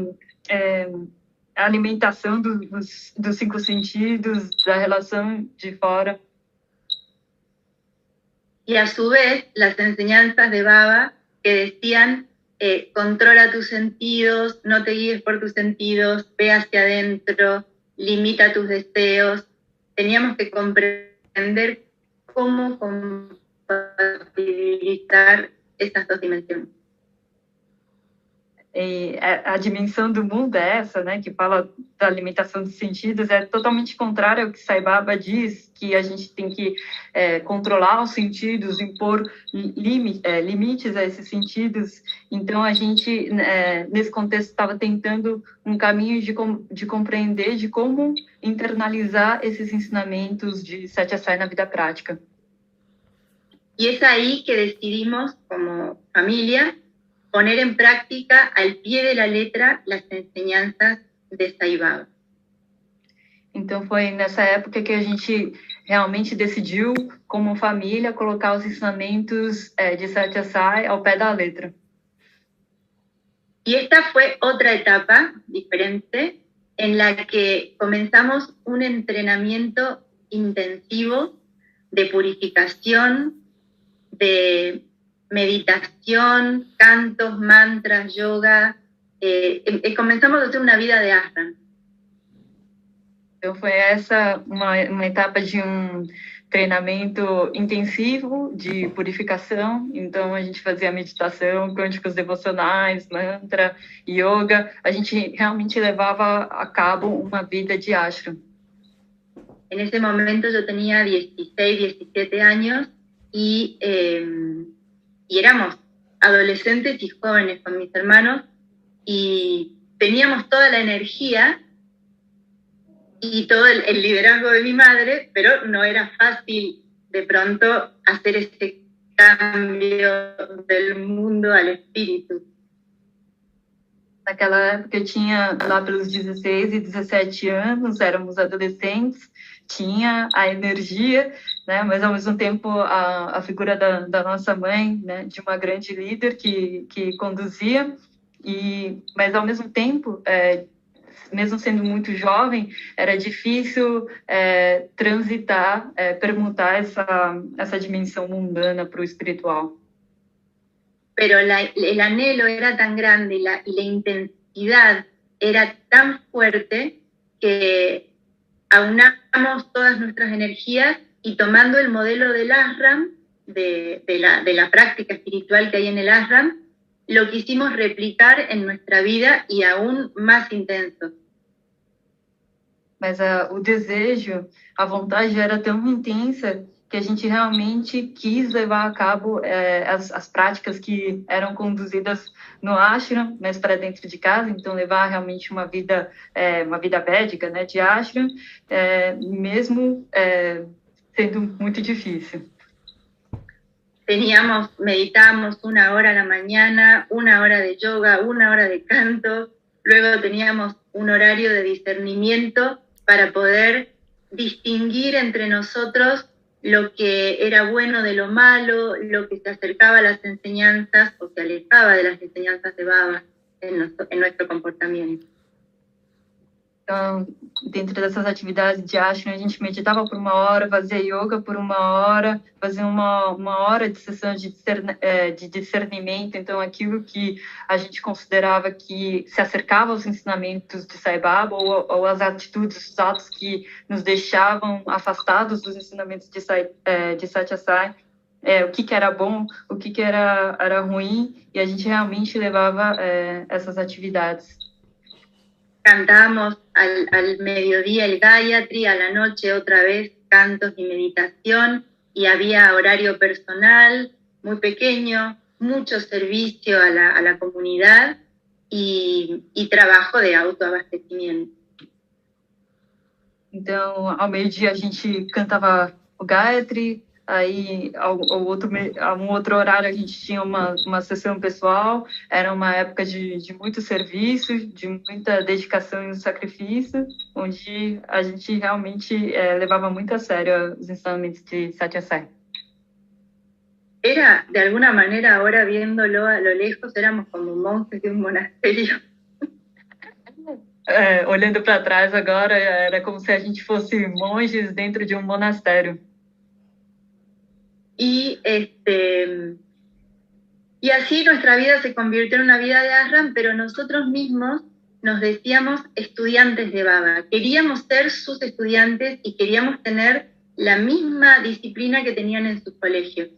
S6: alimentação dos 5 sentidos, da relação de fora.
S5: Y a su vez, las enseñanzas de Baba que decían, controla tus sentidos, no te guíes por tus sentidos, ve hacia adentro, limita tus deseos. Teníamos que comprender cómo compatibilizar esas dos dimensiones.
S6: E a dimensão do mundo é essa, né, que fala da limitação dos sentidos, é totalmente contrário ao que Sai Baba diz, que a gente tem que controlar os sentidos, impor limites a esses sentidos. Então, a gente, nesse contexto, estava tentando um caminho de compreender, de como internalizar esses ensinamentos de Satyasai na vida prática.
S5: Y es ahí que decidimos, como familia, poner en práctica al pie de la letra las enseñanzas de Sai Baba.
S6: Então foi nessa época que a gente realmente decidiu, como família, colocar os ensinamentos de Satyasai ao pé da letra.
S5: Y esta fue otra etapa diferente en la que comenzamos un entrenamiento intensivo de purificación, de meditación, cantos, mantras, yoga. Comenzamos a hacer una vida de ashram.
S6: Então foi essa uma etapa de treinamento intensivo de purificação. Então a gente fazia meditação, cânticos devocionais, mantra, yoga. A gente realmente levava a cabo uma vida de ashram.
S5: En ese momento yo tenía 16, 17 años y éramos adolescentes y jóvenes con mis hermanos y teníamos toda la energía y todo el liderazgo de mi madre, pero no era fácil de pronto hacer ese cambio del mundo al espíritu.
S6: Naquela época eu tinha lá pelos 16 e 17 anos, éramos adolescentes, tinha a energia, né, mas ao mesmo tempo a figura da nossa mãe, né, de uma grande líder que conduzia, mas ao mesmo tempo, mesmo sendo muito jovem, era difícil transitar, permutar essa dimensão mundana para o espiritual.
S5: Pero el anhelo era tan grande y la intensidad era tan fuerte que aunamos todas nuestras energías y tomando el modelo del ashram, de la práctica espiritual que hay en el ashram, lo quisimos replicar en nuestra vida y aún más intenso.
S6: Mas o desejo, a vontade era tão intensa que a gente realmente quis levar a cabo as práticas que eram conduzidas no ashram, mas para dentro de casa, então levar realmente uma vida védica, né, de ashram, mesmo sendo muito difícil.
S5: Meditábamos 1 hora a la mañana, 1 hora de yoga, 1 hora de canto, luego teníamos un horario de discernimiento para poder distinguir entre nosotros lo que era bueno de lo malo, lo que se acercaba a las enseñanzas o se alejaba de las enseñanzas de Baba en nuestro comportamiento.
S6: Então, dentro dessas atividades de ashram, a gente meditava por 1 hora, fazia yoga por 1 hora, fazia uma hora de sessão de discernimento. Então, aquilo que a gente considerava que se acercava aos ensinamentos de Sai Baba ou as atitudes, os atos que nos deixavam afastados dos ensinamentos de Satyasai, o que era bom, o que era ruim, e a gente realmente levava essas atividades.
S5: Cantábamos al mediodía el Gayatri, a la noche otra vez cantos y meditación, y había horario personal muy pequeño, mucho servicio a la comunidad y trabajo de autoabastecimiento.
S6: Então, ao meio-dia a gente cantava o Gayatri, aí a um outro horário a gente tinha uma sessão pessoal, era uma época de muito serviço, de muita dedicação e sacrifício, onde a gente realmente levava muito a sério os ensinamentos de Satya Sai.
S5: Era, de alguna manera, ahora viéndolo a lo lejos, éramos como monjes de un monasterio.
S6: Olhando para trás agora, era como se a gente fosse monges dentro de um monastério.
S5: Y así nuestra vida se convirtió en una vida de ashram, pero nosotros mismos nos decíamos estudiantes de Baba. Queríamos ser sus estudiantes y queríamos tener la misma disciplina que tenían en sus colegios.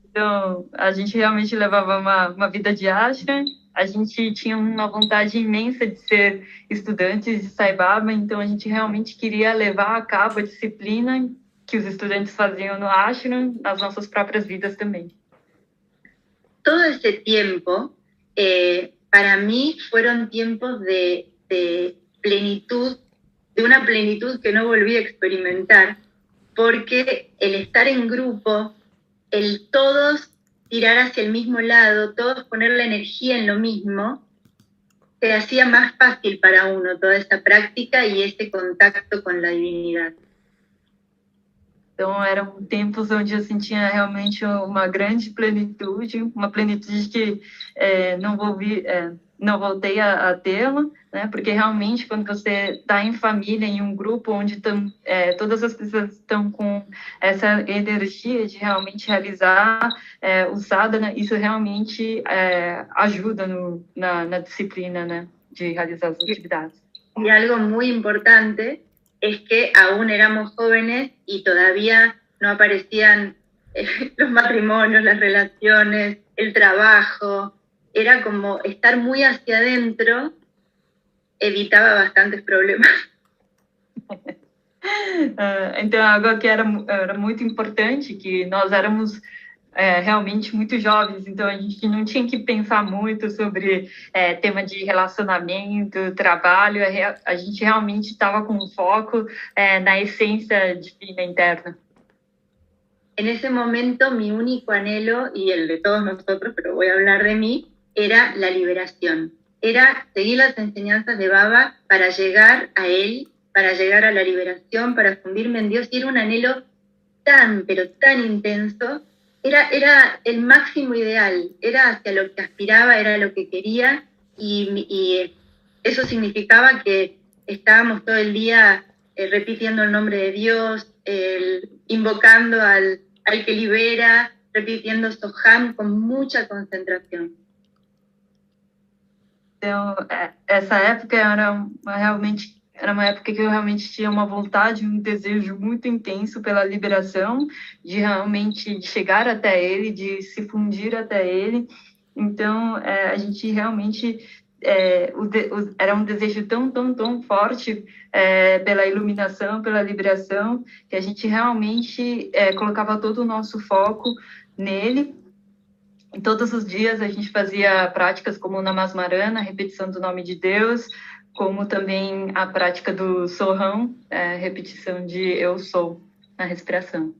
S6: Então, a gente realmente levava uma vida de ashram, a gente tinha uma vontade imensa de ser estudantes de Sai Baba, então a gente realmente queria levar a cabo a disciplina que os estudantes faziam no ashram, nas nossas próprias vidas também.
S5: Todo ese tiempo, para mí, fueron tiempos de plenitud, de una plenitud que no volví a experimentar, porque el estar en grupo, el todos tirar hacia el mismo lado, todos poner la energía en lo mismo, se hacía más fácil para uno toda esa práctica y ese contacto con la divinidad.
S6: Então, eram tempos onde eu sentia realmente uma grande plenitude, uma plenitude que não voltei a tê-la, né? Porque realmente quando você está em família, em um grupo onde todas as pessoas estão com essa energia de realmente realizar o sadhana, isso realmente ajuda na disciplina, né? De realizar as atividades.
S5: Y algo muy importante es que aún éramos jóvenes y todavía no aparecían los matrimonios, las relaciones, el trabajo. Era como estar muy hacia adentro, evitaba bastantes problemas.
S6: Então, algo que era muito importante, que nós éramos realmente muito jovens, então a gente não tinha que pensar muito sobre tema de relacionamento, trabalho, a gente realmente estava com foco na essência divina interna.
S5: En ese momento mi único anhelo, y el de todos nosotros, pero voy a hablar de mí, era la liberación. Era seguir las enseñanzas de Baba para llegar a él, para llegar a la liberación, para fundirme en Dios, y era un anhelo tan, pero tan intenso. Era el máximo ideal, era hacia lo que aspiraba, era lo que quería, y eso significaba que estábamos todo el día repitiendo el nombre de Dios, invocando al que libera, repitiendo Soham con mucha concentración.
S6: Então, essa época era uma época que eu realmente tinha uma vontade, um desejo muito intenso pela liberação, de realmente chegar até ele, de se fundir até ele. Então, a gente realmente era um desejo tão forte pela iluminação, pela liberação, que a gente realmente colocava todo o nosso foco nele. E todos os dias a gente fazia práticas como o Namasmarana, a repetição do nome de Deus, como também a prática do Soham, repetição de eu sou, na respiração.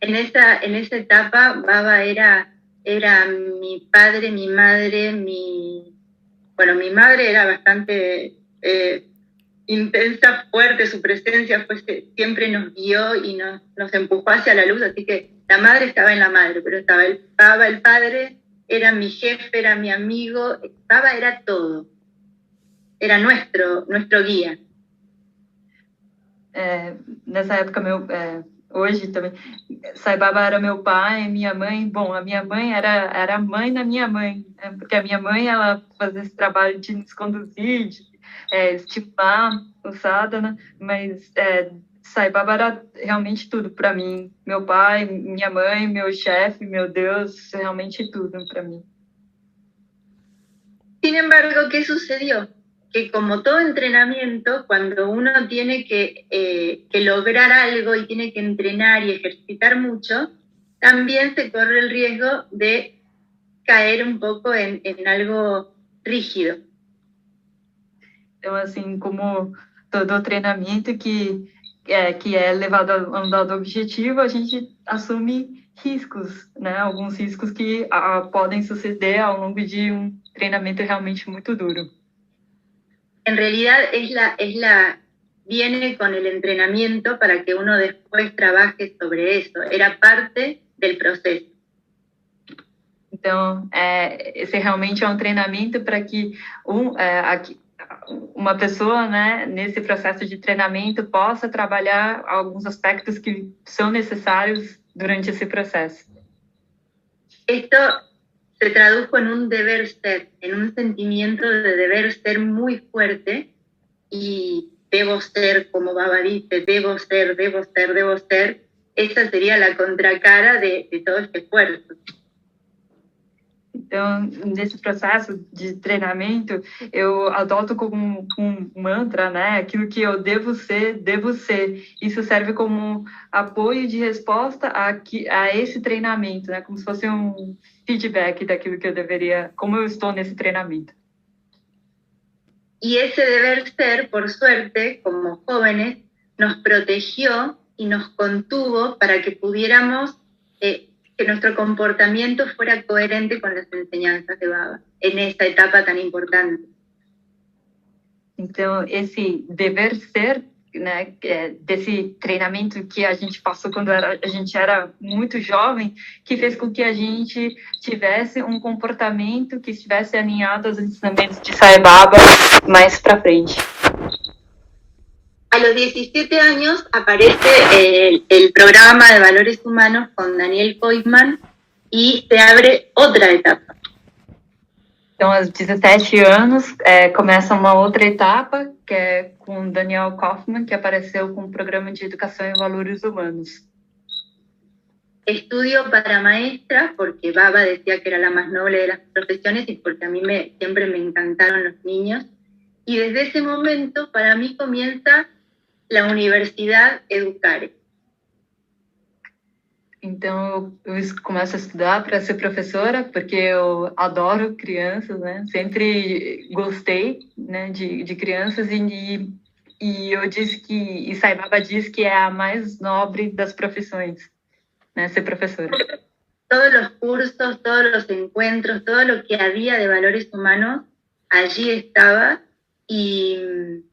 S5: En esa etapa, Baba era mi padre, mi madre, mi madre era bastante intensa, fuerte, su presencia siempre nos guió y nos empujó hacia la luz, así que la madre estaba en la madre, pero estaba Baba, el padre, era mi jefe, era mi amigo, Baba era todo. Era nuestro guia.
S6: Nessa época, hoje também, Sai Baba era meu pai, minha mãe. Bom, a minha mãe era a mãe da minha mãe, né? Porque a minha mãe, ela fazia esse trabalho de nos conduzir, de estimular o sadhana, mas Sai Baba era realmente tudo para mim. Meu pai, minha mãe, meu chefe, meu Deus, realmente tudo para mim.
S5: Sin embargo, ¿qué sucedió? Que como todo entrenamiento, cuando uno tiene que lograr algo y tiene que entrenar y ejercitar mucho, también se corre el riesgo de caer un poco en algo rígido.
S6: Então, assim, como todo treinamento que é levado a um dado objetivo, a gente assume riscos, né? Alguns riscos que podem suceder ao longo de um treinamento realmente muito duro.
S5: En realidad viene con el entrenamiento para que uno después trabaje sobre eso. Era parte del proceso.
S6: Então, esse realmente é um treinamento para que uma pessoa, né, nesse processo de treinamento, possa trabalhar alguns aspectos que são necessários durante esse processo.
S5: Esto se tradujo en un deber ser, en un sentimiento de deber ser muy fuerte, y debo ser, como Baba dice, debo ser, debo ser, debo ser. Esa sería la contracara de todo este esfuerzo.
S6: Então, nesse processo de treinamento, eu adoto como um mantra, né? Aquilo que eu devo ser, devo ser. Isso serve como apoio de resposta a esse treinamento, né? Como se fosse um feedback daquilo que eu deveria, como eu estou nesse treinamento.
S5: Y ese deber ser, por suerte, como jóvenes, nos protegió y nos contuvo para que pudiéramos que nuestro comportamiento fuera coherente con las enseñanzas de Baba en esta etapa tan importante.
S6: Então, esse dever ser, né, desse treinamento que a gente passou quando a gente era muito jovem, que fez com que a gente tivesse um comportamento que estivesse alinhado aos ensinamentos de Sai Baba mais para frente.
S5: A los 17 años aparece el programa de valores humanos con Daniel Koizman y se abre otra etapa.
S6: Então, aos 17 anos, começa uma outra etapa, que é com Daniel Kaufman, que apareceu com o programa de educação em valores humanos.
S5: Estudio para maestra, porque Baba decía que era la más noble de las profesiones y porque a mí siempre me encantaron los niños. Y desde ese momento, para mí comienza la Universidad Educare.
S6: Então, eu começo a estudar para ser professora, porque eu adoro crianças, né? Sempre gostei, né, de crianças, e eu disse e Sai Baba diz que é a mais nobre das profissões, né, ser professora.
S5: Todos los cursos, todos los encuentros, todo lo que había de valores humanos, allí estaba, y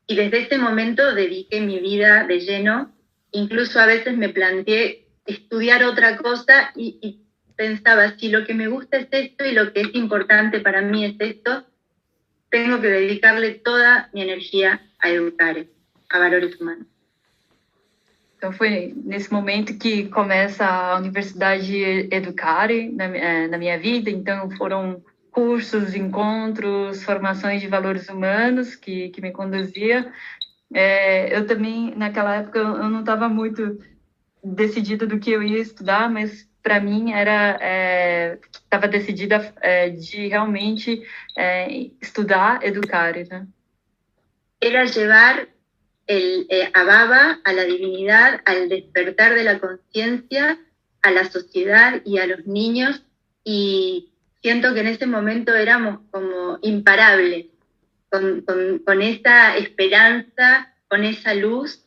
S5: desde ese momento dediqué mi vida de lleno. Incluso a veces me planteé estudiar otra cosa y pensaba, si lo que me gusta es esto y lo que es importante para mí es esto, tengo que dedicarle toda mi energia a educar, a valores humanos.
S6: Então foi nesse momento que começa a Universidade Educare na minha vida. Então foram cursos, encontros, formações de valores humanos que me conduzia. Eu também, naquela época, eu não estava muito decidida do que eu ia estudar, mas para mim estava decidida de realmente estudar Educare, né?
S5: Era llevar a Baba, a la divinidad, al despertar de la conciencia, a la sociedad y a los niños, y siento que en ese momento éramos como imparables, con esa esperanza, con esa luz.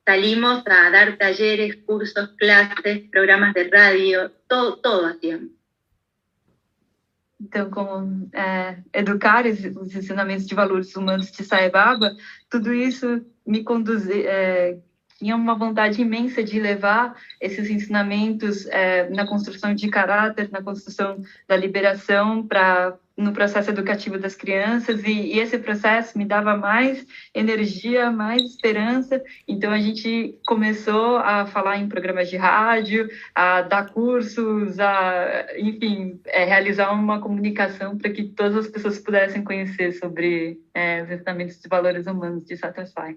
S5: Salimos a dar talleres, cursos, clases, programas de radio, todo hacíamos.
S6: Então, como educar os ensinamentos de valores humanos de Sai Baba, tudo isso me conduzia, tinha uma vontade imensa de levar esses ensinamentos na construção de caráter, na construção da liberação no processo educativo das crianças, e esse processo me dava mais energia, mais esperança. Então a gente começou a falar em programas de rádio, a dar cursos, enfim, realizar uma comunicação para que todas as pessoas pudessem conhecer sobre os ensinamentos de valores humanos de Satisfy.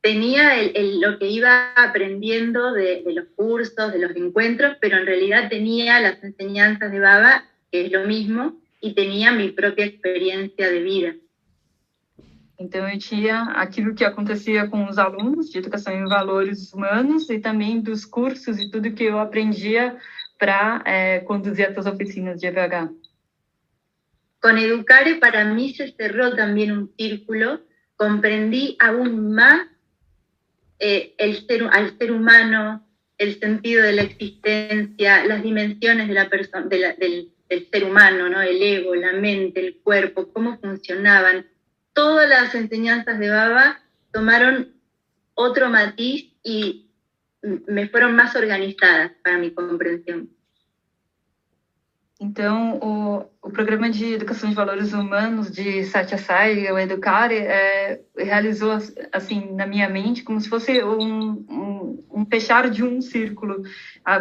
S5: Tenía lo que iba aprendiendo de los cursos, de los encuentros, pero en realidad tenía las enseñanzas de Baba, que es lo mismo, y tenía mi propia experiencia de vida.
S6: Então eu tinha aquilo que acontecia com os alunos de educação em valores humanos e também dos cursos e tudo que eu aprendia para conduzir essas oficinas de EVH.
S5: con Educare para mí se cerró también un círculo, comprendí aún más al ser humano, el sentido de la existencia, las dimensiones de del ser humano, ¿no? El ego, la mente, el cuerpo, cómo funcionaban. Todas las enseñanzas de Baba tomaron otro matiz y me fueron más organizadas para mi comprensión.
S6: Então, o programa de educação de valores humanos de Satya Sai, o Educare, realizou, assim, na minha mente, como se fosse um fechar de um círculo.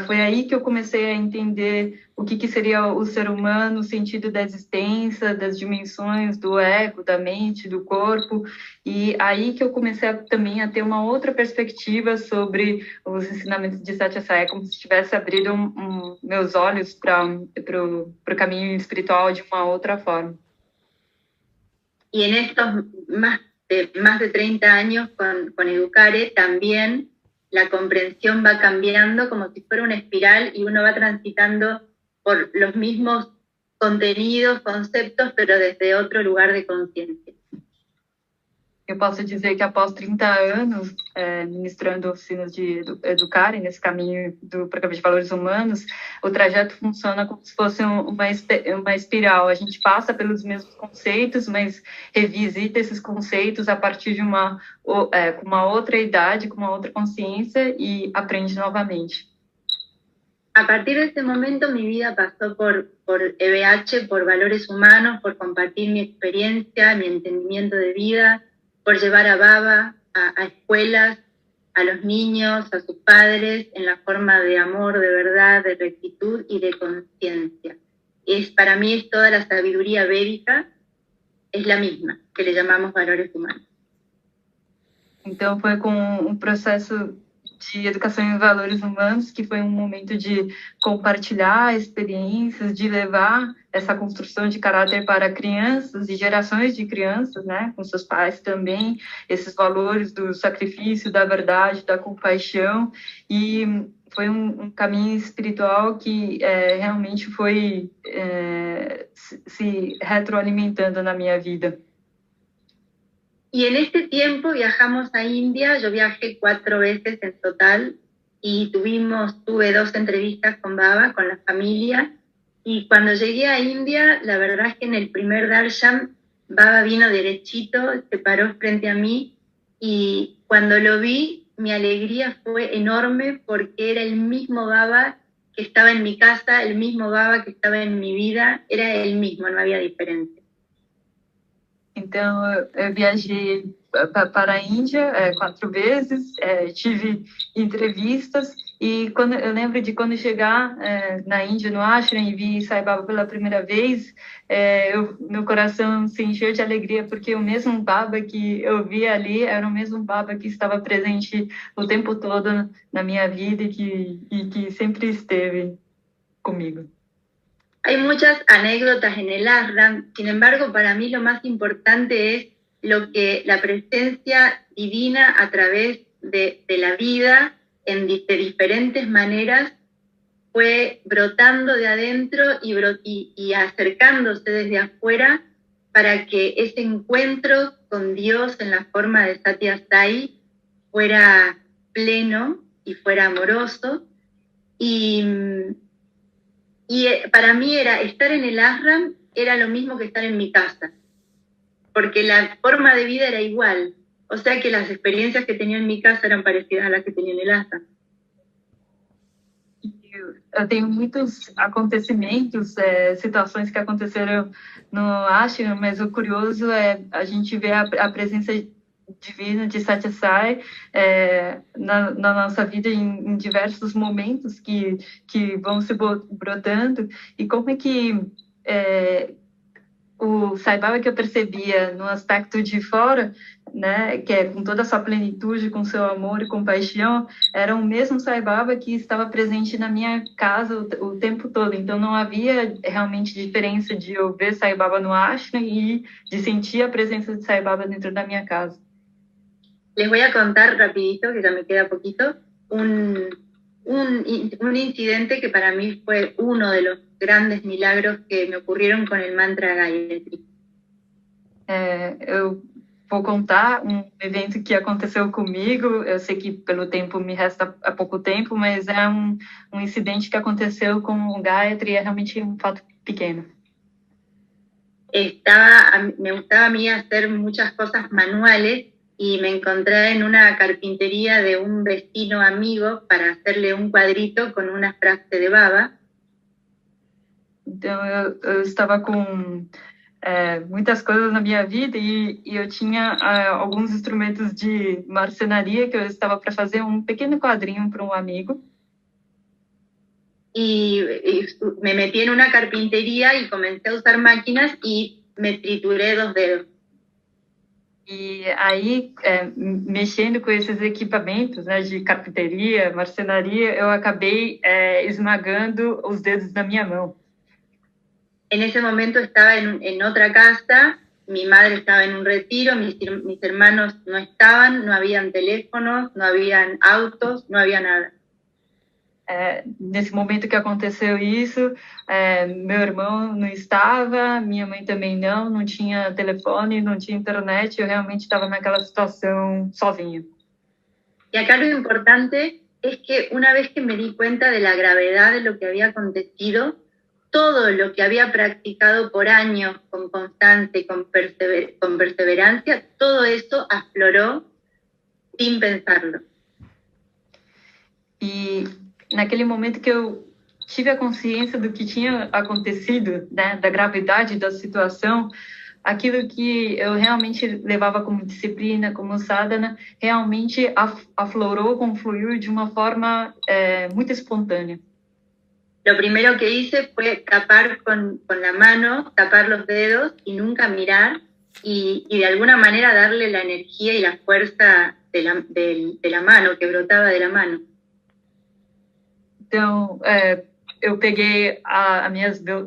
S6: Foi aí que eu comecei a entender o que seria o ser humano, o sentido da existência, das dimensões do ego, da mente, do corpo, e aí que eu comecei também a ter uma outra perspectiva sobre os ensinamentos de Satya Sai, como se tivesse abrido meus olhos para o caminho espiritual de uma outra forma.
S5: Y en estos más de 30 años con Educare también la comprensión va cambiando como si fuera una espiral y uno va transitando por los mismos contenidos, conceptos, pero desde otro lugar de conciencia.
S6: Eu posso dizer que após 30 anos ministrando oficinas de Educare, nesse caminho do programa de valores humanos, o trajeto funciona como se fosse uma espiral. A gente passa pelos mesmos conceitos, mas revisita esses conceitos a partir de com uma outra idade, com uma outra consciência e aprende novamente.
S5: A partir de ese momento mi vida pasó por EBH, por valores humanos, por compartir mi experiencia, mi entendimiento de vida, por llevar a Baba a escuelas, a los niños, a sus padres, en la forma de amor, de verdad, de rectitud y de conciencia. Para mí es toda la sabiduría védica, es la misma, que le llamamos valores humanos.
S6: Então foi com processo de educação em valores humanos, que foi momento de compartilhar experiências, de levar essa construção de caráter para crianças e gerações de crianças, né, com seus pais também, esses valores do sacrifício, da verdade, da compaixão, e foi um caminho espiritual que realmente foi se retroalimentando na minha vida.
S5: Y en este tiempo viajamos a India, yo viajé 4 veces en total y tuve 2 entrevistas con Baba, con la familia, y cuando llegué a India, la verdad es que en el primer darshan, Baba vino derechito, se paró frente a mí, y cuando lo vi, mi alegría fue enorme porque era el mismo Baba que estaba en mi casa, el mismo Baba que estaba en mi vida, era el mismo, no había diferencia.
S6: Então, eu viajei para a Índia 4 vezes, tive entrevistas, e eu lembro de quando chegar na Índia, no ashram, e vi Sai Baba pela primeira vez, meu coração se encheu de alegria, porque o mesmo Baba que eu vi ali era o mesmo Baba que estava presente o tempo todo na minha vida e que sempre esteve comigo.
S5: Hay muchas anécdotas en el ashram, sin embargo, para mí lo más importante es lo que la presencia divina a través de la vida, de diferentes maneras, fue brotando de adentro y acercándose desde afuera para que ese encuentro con Dios en la forma de Satya Sai fuera pleno y fuera amoroso. Y para mí estar en el ashram era lo mismo que estar en mi casa, porque la forma de vida era igual, o sea que las experiencias que tenía en mi casa eran parecidas a las que tenía en el ashram.
S6: Eu tenho muitos acontecimentos, situações que aconteceram no ashram, mas o curioso é a gente ver a presença divina de Satya Sai na nossa vida em diversos momentos que vão se brotando, e como é que o Sai Baba que eu percebia no aspecto de fora, né, que é com toda a sua plenitude, com seu amor e compaixão, era o mesmo Sai Baba que estava presente na minha casa o tempo todo. Então não havia realmente diferença de eu ver Sai Baba no ashram e de sentir a presença de Sai Baba dentro da minha casa.
S5: Les voy a contar rapidito, que ya me queda poquito, un incidente que para mí fue uno de los grandes milagros que me ocurrieron con el mantra Gayatri.
S6: Eu vou contar evento que aconteceu comigo. Eu sei que pelo tempo me resta pouco tempo, mas é um incidente que aconteceu com o Gayatri, é realmente um fato pequeno.
S5: Me gustaba a mí hacer muchas cosas manuales y me encontré en una carpintería de un vecino amigo para hacerle un cuadrito con una frase de Baba.
S6: Então, eu estava com muitas coisas na minha vida e eu tinha alguns instrumentos de marcenaria que eu estava para fazer um pequeno quadrinho para um amigo.
S5: Y me metí en una carpintería y comencé a usar máquinas y me trituré 2 dedos.
S6: E aí, mexendo com esses equipamentos, né, de carpinteria, marcenaria, eu acabei esmagando os dedos da minha mão.
S5: En ese momento estaba en otra casa, mi madre estaba en un retiro, mis hermanos no estaban, no habían teléfonos, no habían autos, no había nada.
S6: Nesse momento que aconteceu isso, meu irmão não estava, minha mãe também não tinha telefone, não tinha internet, eu realmente estava naquela situação sozinha.
S5: Y acá lo importante es que una vez que me di cuenta de la gravedad de lo que había acontecido, todo lo que había practicado por años con constancia, con perseverancia, todo eso afloró sin pensarlo.
S6: E naquele momento que eu tive a consciência do que tinha acontecido, né, da gravidade da situação, aquilo que eu realmente levava como disciplina, como sadhana, realmente aflorou, confluiu de uma forma muito espontânea.
S5: Lo primero que hice fue tapar con la mano, tapar los dedos y nunca mirar y de alguna manera darle la energía y la fuerza de la mano, que brotaba de la mano.
S6: Então, eu peguei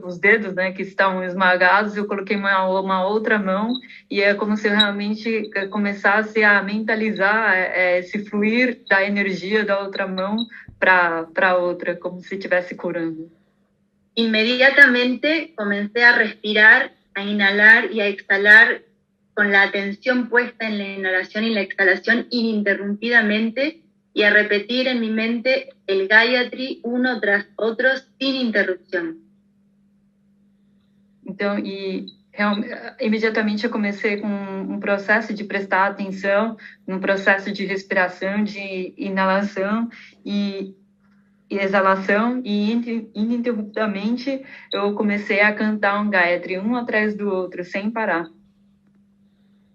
S6: os dedos, né, que estavam esmagados, eu coloquei uma outra mão e é como se eu realmente começasse a mentalizar esse fluir da energia da outra mão para outra, como se estivesse curando.
S5: Inmediatamente comencé a respirar, a inhalar y a exhalar con la atención puesta en la inhalación y la exhalación ininterrumpidamente y a repetir en mi mente el Gayatri uno tras otro sin interrupción.
S6: Então, imediatamente eu comecei com um processo de prestar atenção, num processo de respiração, de inalação e exalação, e ininterruptamente eu comecei a cantar um Gayatri, um atrás do outro, sem parar.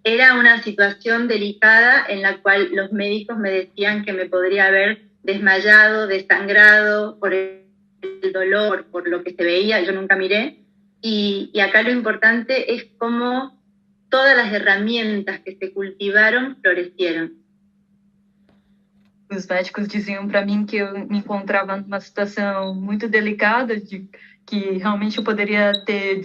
S5: Era una situación delicada en la cual los médicos me decían que me podría haber desmayado, desangrado por el dolor, por lo que se veía, yo nunca miré. Y acá lo importante es cómo todas las herramientas que se cultivaron florecieron.
S6: Os médicos diziam para mim que eu me encontrava numa situação muito delicada, que realmente eu poderia ter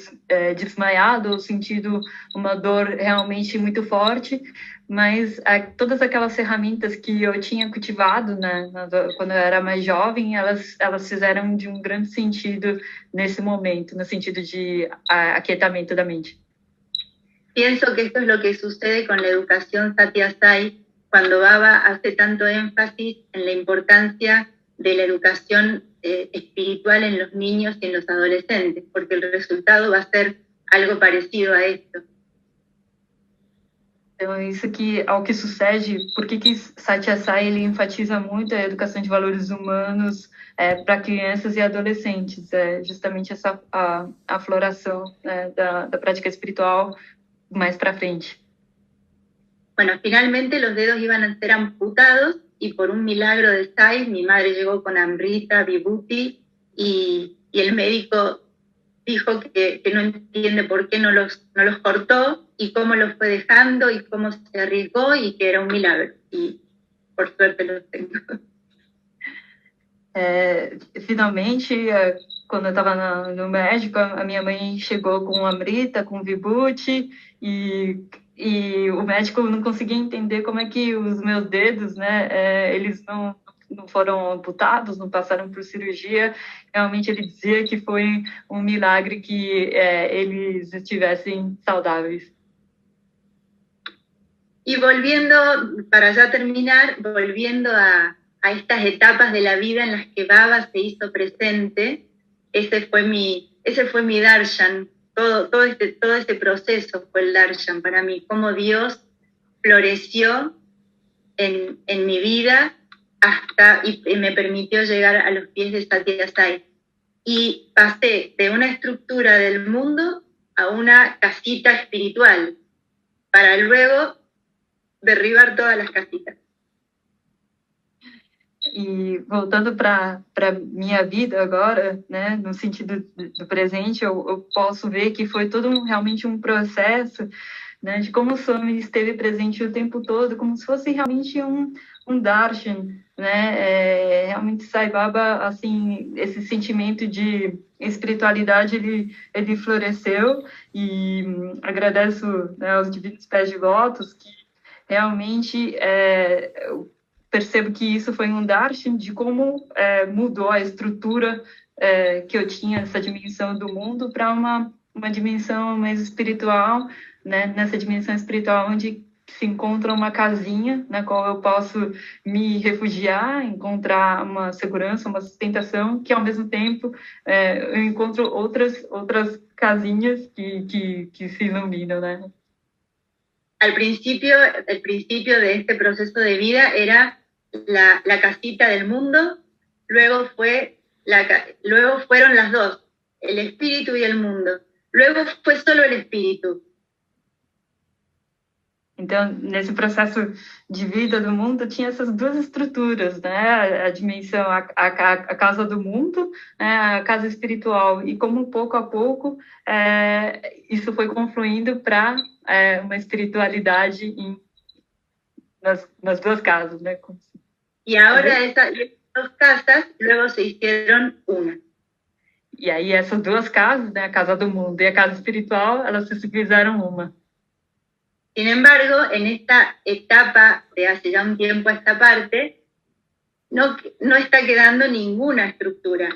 S6: desmaiado ou sentido uma dor realmente muito forte, mas todas aquelas ferramentas que eu tinha cultivado, né, quando eu era mais jovem, elas fizeram de um grande sentido nesse momento, no sentido de aquietamento da mente.
S5: Pienso que esto es lo que sucede con la educación Satya Sai, cuando Baba hace tanto énfasis en la importancia de la educación espiritual en los niños y en los adolescentes, porque el resultado va a ser algo parecido a esto.
S6: Então, isso que ao que sucede, por que Satya Sai ele enfatiza muito a educação de valores humanos para crianças e adolescentes, justamente essa afloração da prática espiritual mais para frente.
S5: Bueno, finalmente los dedos iban a ser amputados y por un milagro de Sai, mi madre llegó con Amrita, Vibhuti y el médico dijo que no entiende por qué no los cortó y cómo los fue dejando y cómo se arriesgó y que era un milagro. Y por suerte los tengo.
S6: Finalmente, quando eu estava no médico, a minha mãe chegou com Amrita, com Vibhuti e o médico não conseguia entender como é que os meus dedos, né, eles não foram amputados, não passaram por cirurgia. Realmente ele dizia que foi um milagre que eles estivessem saudáveis.
S5: Y volviendo, para ya terminar, volviendo a estas etapas de la vida en las que Baba se hizo presente, ese fue mi darshan, todo ese proceso fue el darshan para mí, cómo Dios floreció en mi vida y me permitió llegar a los pies de Satya Sai. Y pasé de una estructura del mundo a una casita espiritual, para luego derribar todas as casitas.
S6: E voltando para minha vida agora, né, no sentido do presente, eu posso ver que foi todo realmente um processo, né, de como o Swami esteve presente o tempo todo, como se fosse realmente um darshan, né, realmente Sai Baba, assim, esse sentimento de espiritualidade, ele floresceu, e agradeço, né, aos Divinos Pés de Lótus, que realmente eu percebo que isso foi um darshan de como mudou a estrutura que eu tinha, essa dimensão do mundo, para uma dimensão mais espiritual, né? Nessa dimensão espiritual onde se encontra uma casinha na qual eu posso me refugiar, encontrar uma segurança, uma sustentação, que ao mesmo tempo eu encontro outras casinhas que se iluminam, né?
S5: El principio de este proceso de vida era la casita del mundo, luego fueron las dos, el espíritu y el mundo, luego fue solo el espíritu.
S6: Então, nesse processo de vida do mundo, tinha essas duas estruturas, né? A dimensão, a casa do mundo, né? A casa espiritual. E como pouco a pouco isso foi confluindo para uma espiritualidade nas duas casas, né?
S5: E agora essas duas casas luego se hicieron una.
S6: E aí essas duas casas, né? A casa do mundo e a casa espiritual, elas se fizeram uma.
S5: Sin embargo, en esta etapa de hace ya un tiempo a esta parte, no está quedando ninguna estructura.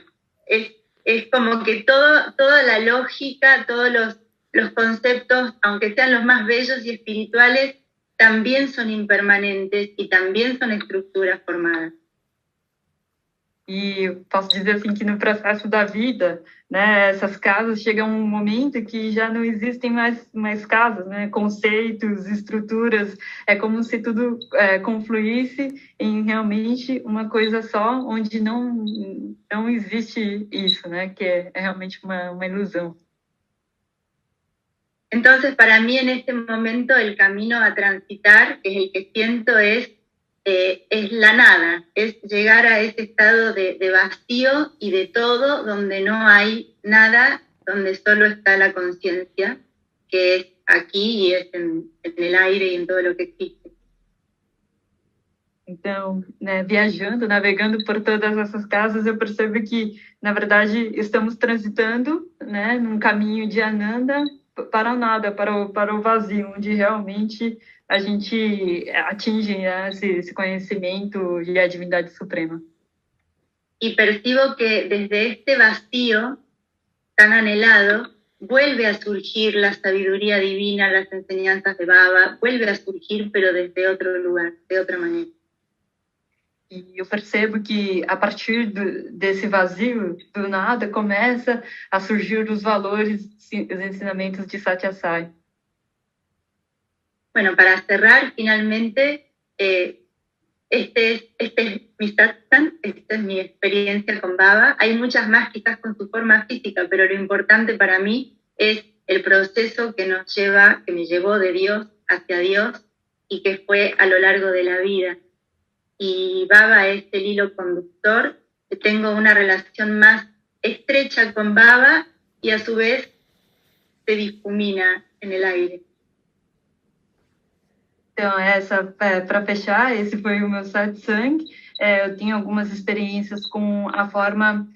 S5: Es como que toda la lógica, todos los conceptos, aunque sean los más bellos y espirituales, también son impermanentes y también son estructuras formadas.
S6: E posso dizer assim que no processo da vida, né, essas casas chegam um momento que já não existem mais casas, né, conceitos, estruturas, é como se tudo confluísse em realmente uma coisa só, onde não existe isso, né, que é realmente uma ilusão.
S5: Entonces, para mí en este momento el camino a transitar, que es el que siento, es la nada, es llegar a ese estado de vacío y de todo, donde no hay nada, donde solo está la conciencia, que es aquí y es en el aire y en todo lo que existe.
S6: Então, né, viajando, navegando por todas essas casas, eu percebo que, na verdade, estamos transitando, né, num caminho de Ananda para nada, para o vazio, onde realmente a gente atinge, né, esse conhecimento e a divindade suprema.
S5: Y percibo que desde este vacío tan anhelado vuelve a surgir la sabiduría divina, las enseñanzas de Baba, vuelve a surgir, pero desde otro lugar, de otra manera.
S6: E eu percebo que a partir desse vazio, do nada, começa a surgir os valores, os ensinamentos de Satya Sai.
S5: Bueno, para cerrar, finalmente, este es mi satsang, esta es mi experiencia con Baba. Hay muchas más quizás con su forma física, pero lo importante para mí es el proceso que me llevó de Dios hacia Dios y que fue a lo largo de la vida. Y Baba es el hilo conductor. Tengo una relación más estrecha con Baba y a su vez se difumina en el aire.
S6: Então, para fechar, esse foi o meu satsang. eu tenho algumas experiências com a forma,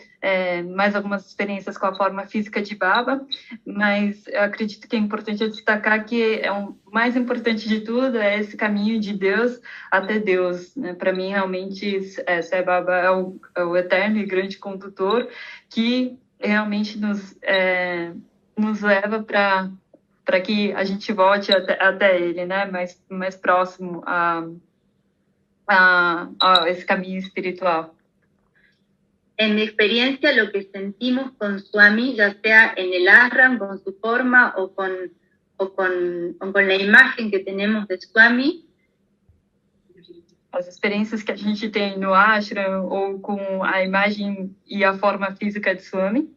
S6: mais algumas experiências com a forma física de Baba, mas eu acredito que é importante destacar que o mais importante de tudo é esse caminho de Deus até Deus, né? Para mim, realmente, Sai Baba é o eterno e grande condutor que realmente nos leva para que a gente volte até ele, né? Mais próximo a esse caminho espiritual.
S5: En mi experiencia, lo que sentimos con Swami, ya sea en el ashram, con su forma o con la imagen que tenemos de Swami,
S6: as experiências que a gente tem no ashram ou com a imagem e a forma física de Swami,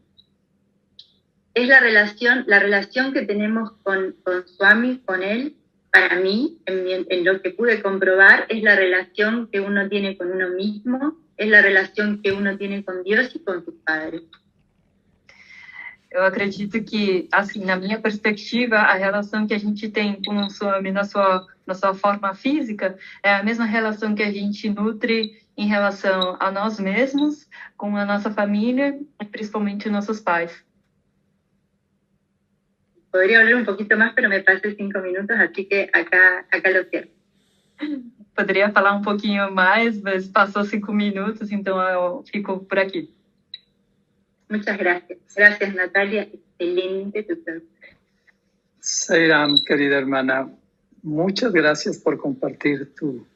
S5: es la relación que tenemos con Swami, con él, para mí, en lo que pude comprobar, es la relación que uno tiene con uno mismo, es la relación que uno tiene con Dios y con sus padres.
S6: Eu acredito que, assim, na minha perspectiva, a relação que a gente tem com o Swami na sua forma física é a mesma relação que a gente nutre em relação a nós mesmos, com a nossa família e principalmente nossos pais.
S5: Podría hablar un poquito más, pero me pasé 5 minutos, así que acá lo cierro.
S6: Poderia falar um pouquinho mais, mas passou 5 minutos, então eu fico por aqui.
S5: Muchas gracias. Gracias, Natalia. Excelente tu pregunta.
S4: Sairam, querida hermana, muchas gracias por compartir tu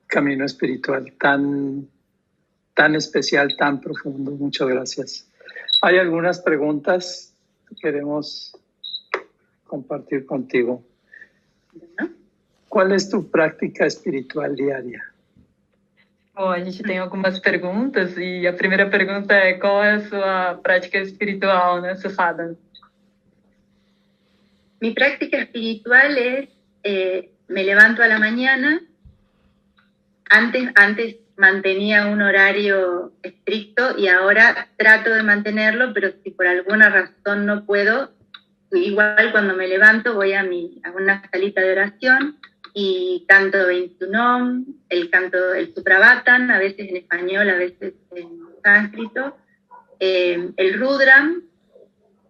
S4: camino espiritual tan especial, tan profundo. Muchas gracias. Hay algunas preguntas que queremos compartir contigo. ¿Cuál es tu práctica espiritual diaria?
S6: Bom, a gente tem algumas perguntas e a primeira pergunta é qual é a sua prática espiritual, né, Sadhana?
S5: Mi práctica espiritual es, me levanto a la mañana, antes mantenía un horario estricto y ahora trato de mantenerlo, pero si por alguna razón no puedo, igual cuando me levanto voy a una salita de oración y canto 21 el Suprabhatan, a veces en español, a veces en sánscrito, el Rudram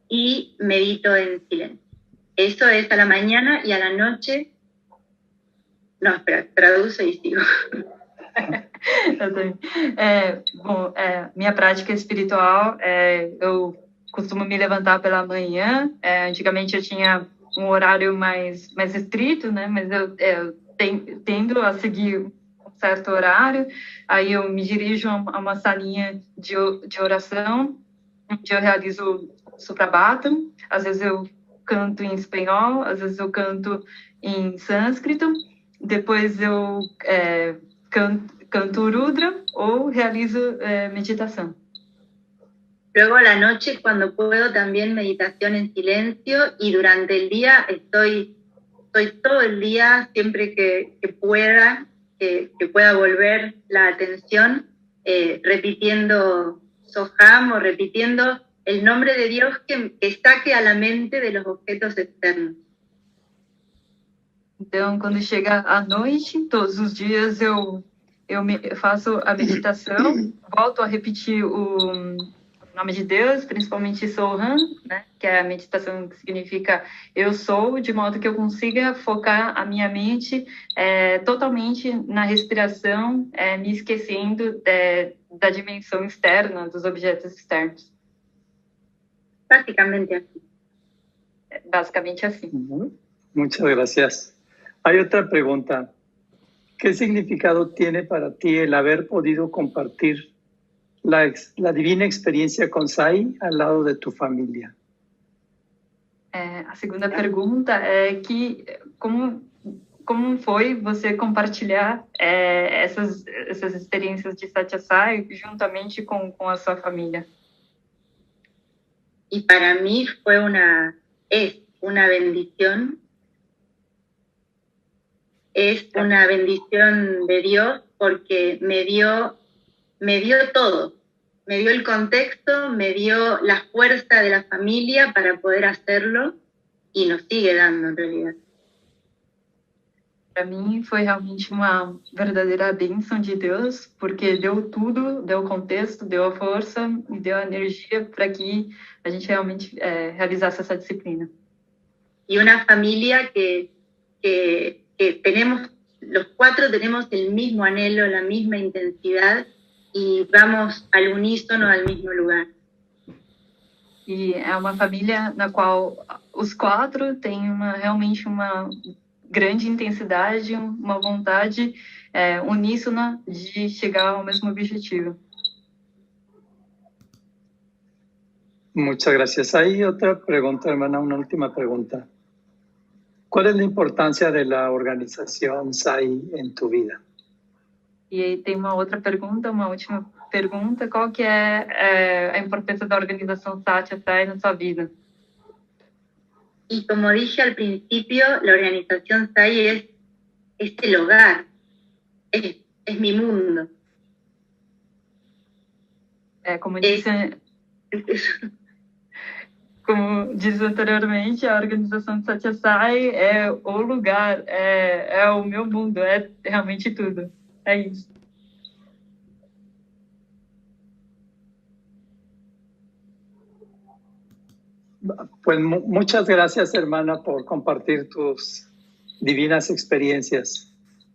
S5: y medito en silencio. Eso es a la mañana y a la noche... No, espera, traduzo e sigo.
S6: Bom, minha prática espiritual, eu costumo me levantar pela manhã. Antigamente eu tinha um horário mais estrito, né? Mas eu tendo a seguir um certo horário. Aí eu me dirijo a uma salinha de oração, onde eu realizo o Suprabhatan. Às vezes eu canto em espanhol, às vezes eu canto em sânscrito. Depois eu canto Rudra ou realizo meditação.
S5: Luego a la noche, cuando puedo, también meditación en silencio, y durante el día estoy todo el día, siempre que pueda, que pueda volver la atención, repitiendo Soham o repitiendo el nombre de Dios que saque a la mente de los objetos externos.
S6: Então, quando chega a noite, todos os dias eu faço a meditação, volto a repetir o nome de Deus, principalmente Soham, né, que é a meditação que significa eu sou, de modo que eu consiga focar a minha mente totalmente na respiração, me esquecendo da dimensão externa, dos objetos externos.
S5: Basicamente assim.
S6: Basicamente assim.
S4: Muchas gracias. Hay otra pregunta. ¿Qué significado tiene para ti el haber podido compartir la divina experiencia con Sai al lado de tu familia?
S6: A segunda pergunta é que como foi você compartilhar essas experiências de Satya Sai juntamente com a sua família?
S5: Y para mí es una bendición. Es una bendición de Dios porque me dio todo. Me dio el contexto, me dio la fuerza de la familia para poder hacerlo y nos sigue dando en realidad.
S6: Para mim foi realmente uma verdadeira bênção de Deus, porque deu tudo, deu o contexto, deu a força e deu a energia para que a gente realmente realizasse essa disciplina.
S5: Y una familia que tenemos, los cuatro tenemos el mismo anhelo, la misma intensidad y vamos al unísono al mismo lugar.
S6: E é uma família na qual os quatro têm realmente uma grande intensidade, uma vontade uníssona de chegar ao mesmo objetivo.
S4: Muchas gracias. Hay otra pregunta, hermana, una última pregunta. ¿Cuál es la importancia de la organización SAI en tu vida?
S6: E aí tem uma outra pergunta, uma última pergunta. Qual que é a importância da organização Satya Sai na sua vida?
S5: Y como dije al principio, la organización SAI es el hogar, es mi mundo.
S6: Como disse anteriormente, a organização Satya Sai é o lugar, é o meu mundo, é realmente tudo. É isso.
S4: Pues muchas gracias, hermana, por compartir tus divinas experiencias.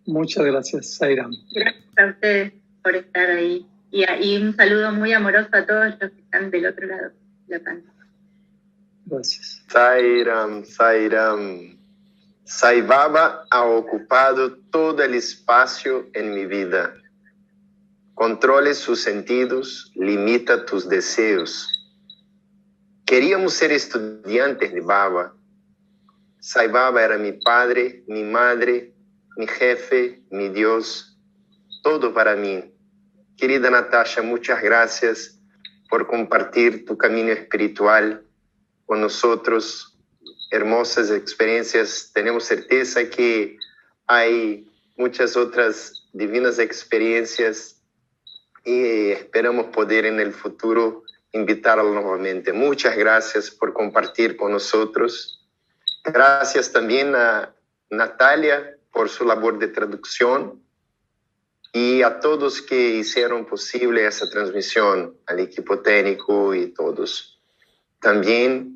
S4: Muchas gracias, Sairam.
S5: Gracias a ustedes por estar ahí. Y un saludo muy amoroso a todos los que están del otro lado de la pantalla.
S4: Gracias.
S3: Sairam, Sairam. Sai Baba ha ocupado todo el espacio en mi vida. Controle sus sentidos, limita tus deseos. Queríamos ser estudiantes de Baba. Sai Baba era mi padre, mi madre, mi jefe, mi Dios, todo para mí. Querida Natasha, muchas gracias por compartir tu camino espiritual con nosotros. Hermosas experiencias. Tenemos certeza que hay muchas otras divinas experiencias y esperamos poder en el futuro invitarlo nuevamente. Muchas gracias por compartir con nosotros. Gracias también a Natalia por su labor de traducción y a todos que hicieron posible esa transmisión, al equipo técnico y todos. También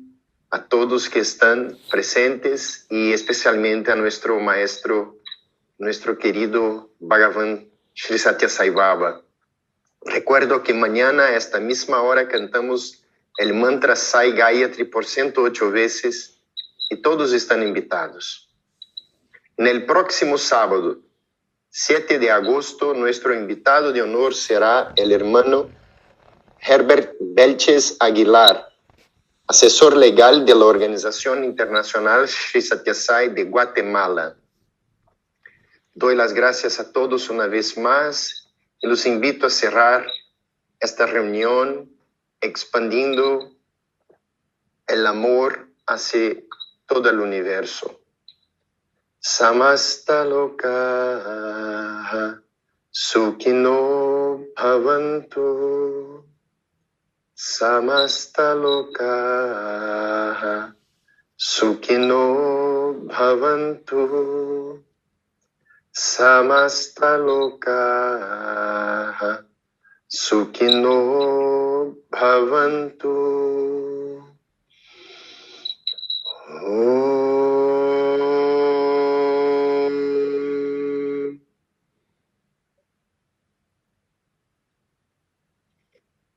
S3: a todos que están presentes y especialmente a nuestro maestro, nuestro querido Bhagavan Shri Satya Sai Baba. Recuerdo que mañana a esta misma hora cantamos el mantra Sai Gayatri por 108 veces y todos están invitados. En el próximo sábado, 7 de agosto, nuestro invitado de honor será el hermano Herbert Belches Aguilar, asesor legal de la Organización Internacional Shri Satya Sai de Guatemala. Doy las gracias a todos una vez más y los invito a cerrar esta reunión expandiendo el amor hacia todo el universo. Samasta loka sukhino bhavantu. Samasta loka sukhino bhavantu. Samasta loka sukhino bhavantu.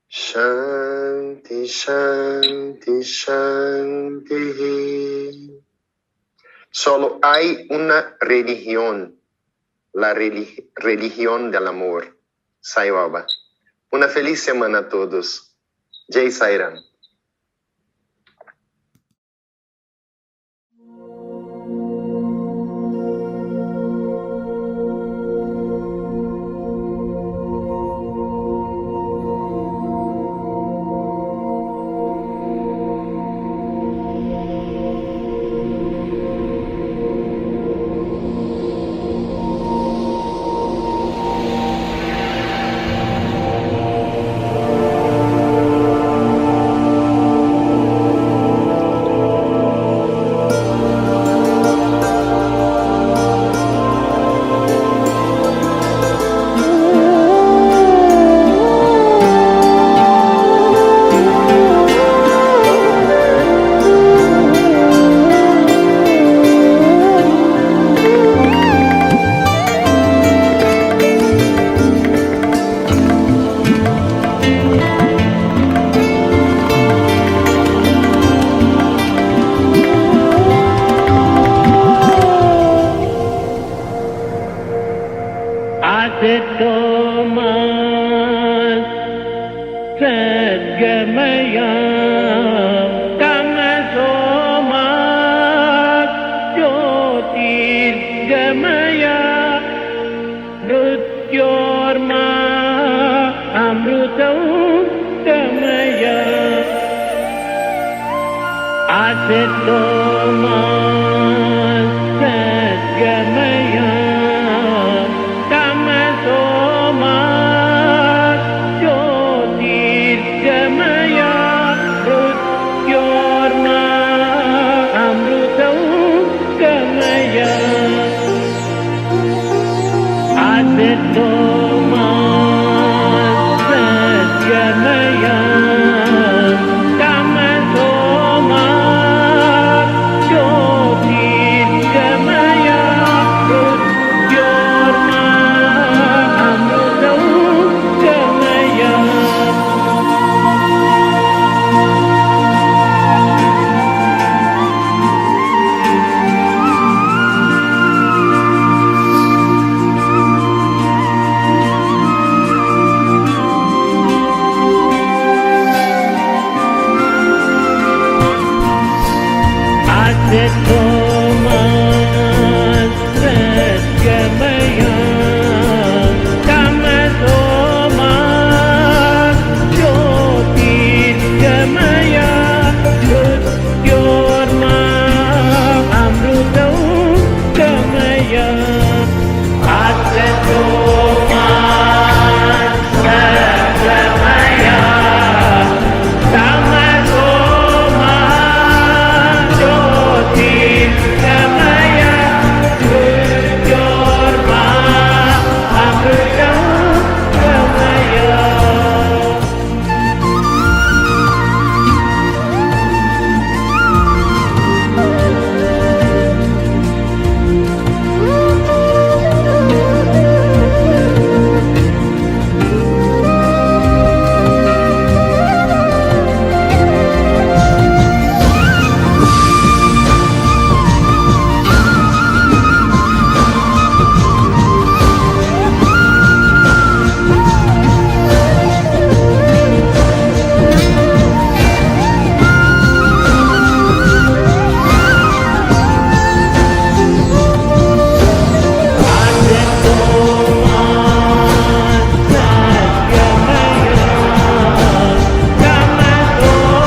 S3: Shanti, Shanti, Shanti. Solo hay una religión, la religión del amor. Sai Baba. Una feliz semana a todos. Jai Sairam.
S1: सद्गमया तमसोमा ज्योतिर्गमया मृत्योर्मा अमृतं गमया असतो मा सद्गमया तमसो मा ज्योतिर्गमया मृत्योर्मा अमृतं गमया असतो मा सद्गमया तमसो मा ज्योतिर्गमया मृत्योर्मा अमृतं गमया असतो मा सद्गमया तमसो मा ज्योतिर्गमया मृत्योर्मा अमृतं गमया असतो मा सद्गमया तमसो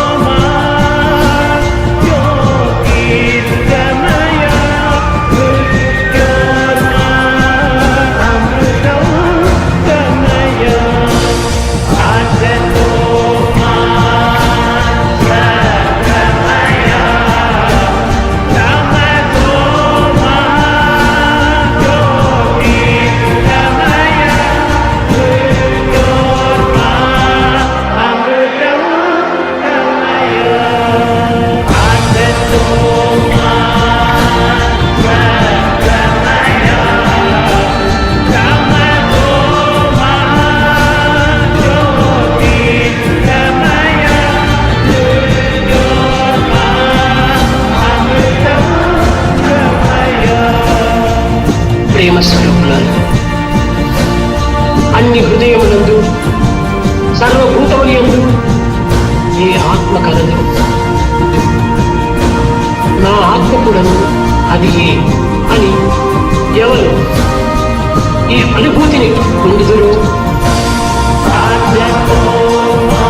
S1: मा ज्योतिर्गमया मृत्योर्मा अमृतं गमया
S7: ప్రేమ స్వరూపులారు అన్ని హృదయములందు సర్వభూతములందు ఏ ఆత్మ కలదు నా ఆత్మ కూడాను అది ఏ అని ఎవరు ఈ అనుభూతిని పొందుదురు
S8: Asatoma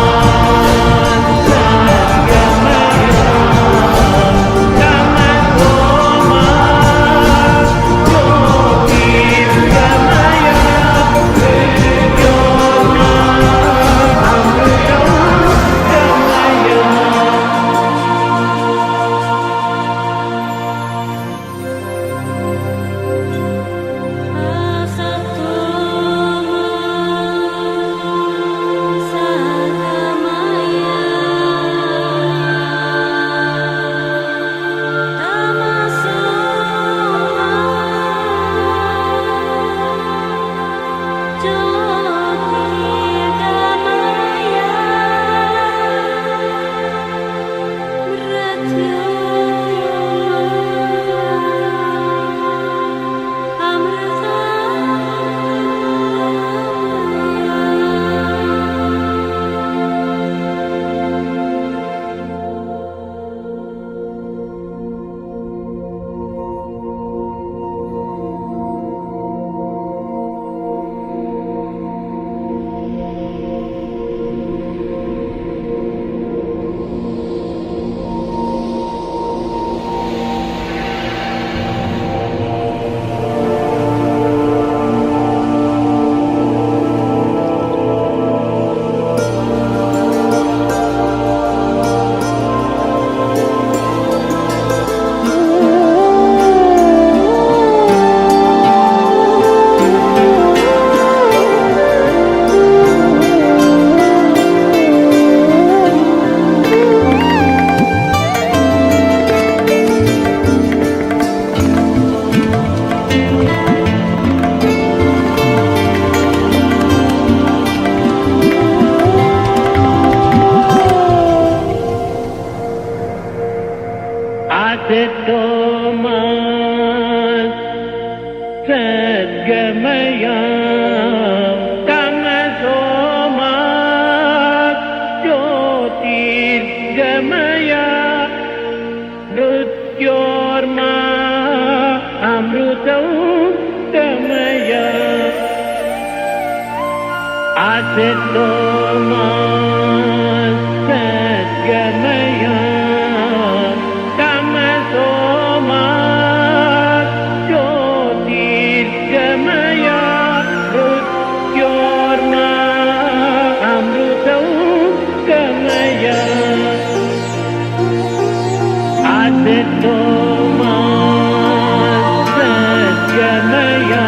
S8: Asito Masatgamaya Tamaso Jyotirgamaya Mrityorma Amrutamgamaya Asito Masatgamaya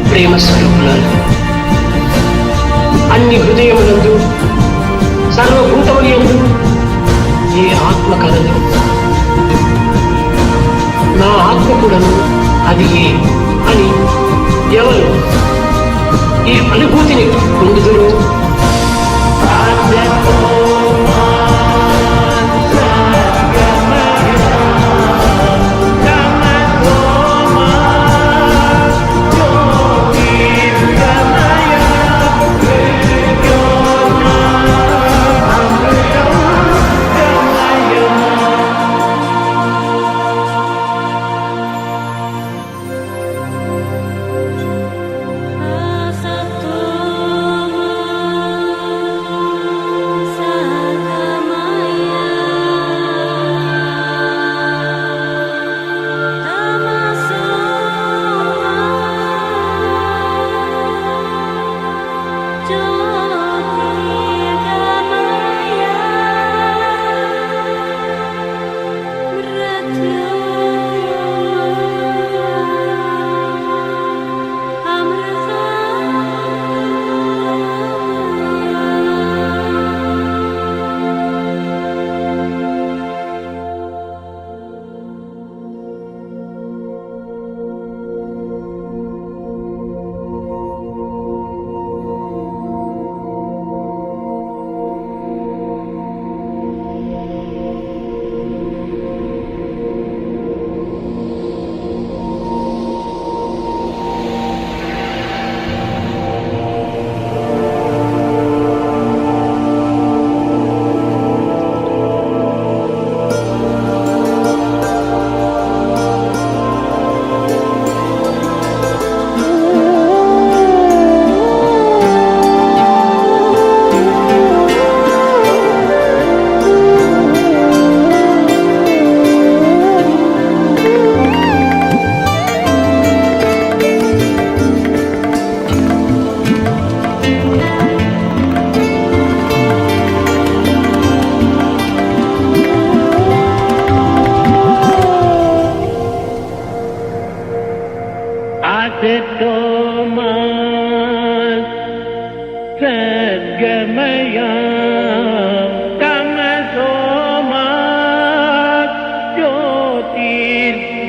S7: ప్రేమ స్వరూపులారా, అన్ని హృదయములందు సర్వభూతములందు ఏ ఆత్మ కలదు, నా ఆత్మ కూడాను అది అని ఎవరు ఈ అనుభూతిని పొందుదురు?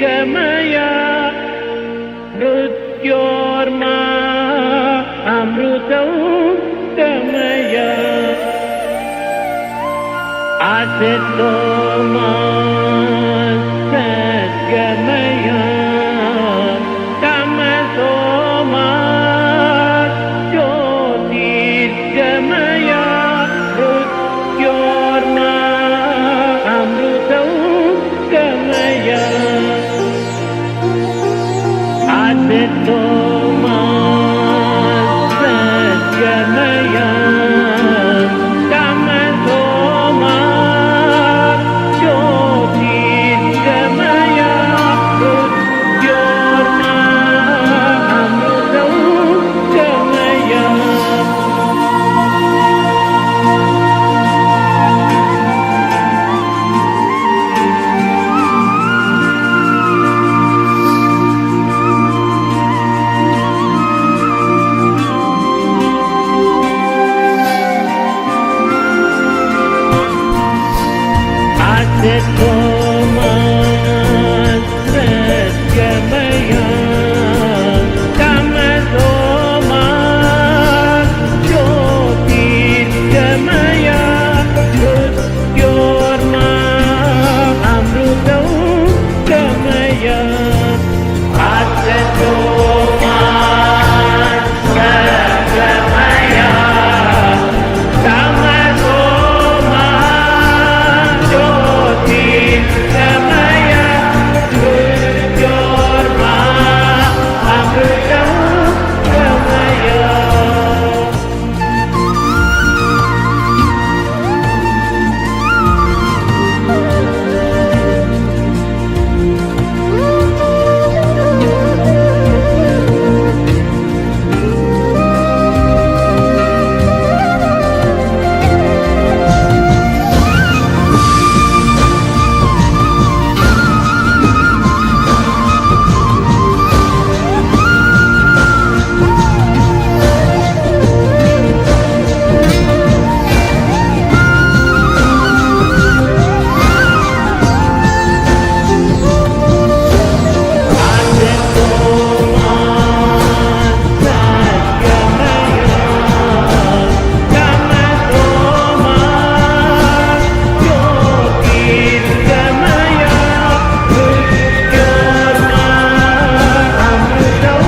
S8: దీర్ఘమయ మృత్యోర్మా అమృతౌతమయ అసతో మా సద్గమయ తమసో మా జ్యోతిర్గమయ మృత్యోర్మా అమృతౌతమయ అసతో మా సద్గమయ తమసో మా జ్యోతిర్గమయ మృత్యోర్మా అమృతౌతమయ అసతో మా సద్గమయ తమసో మా జ్యోతిర్గమయ మృత్యోర్మా అమృతౌతమయ అసతో మా సద్గమయ తమసో మా జ్యోతిర్గమయ మృత్యోర్మా అమృతౌతమయ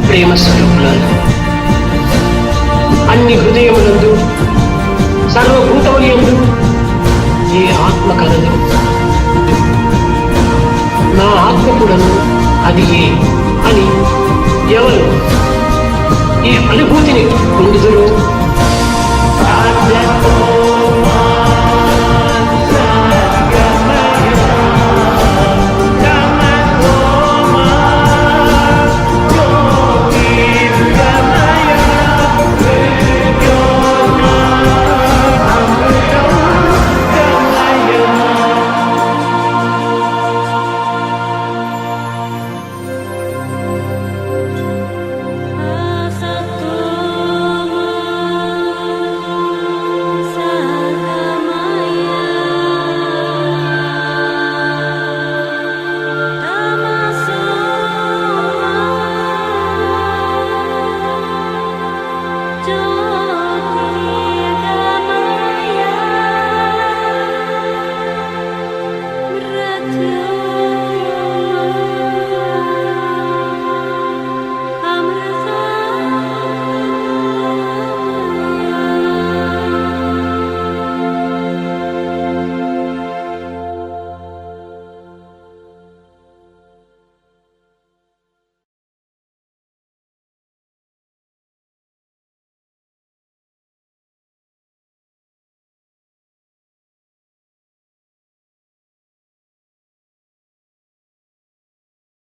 S8: ప్రేమ స్వరూపులారా, అన్ని హృదయములందు సర్వభూతములందు ఏ ఆత్మ కలదు, నా ఆత్మ కూడాను అది అని ఎవరు ఈ అనుభూతిని పొందుదురో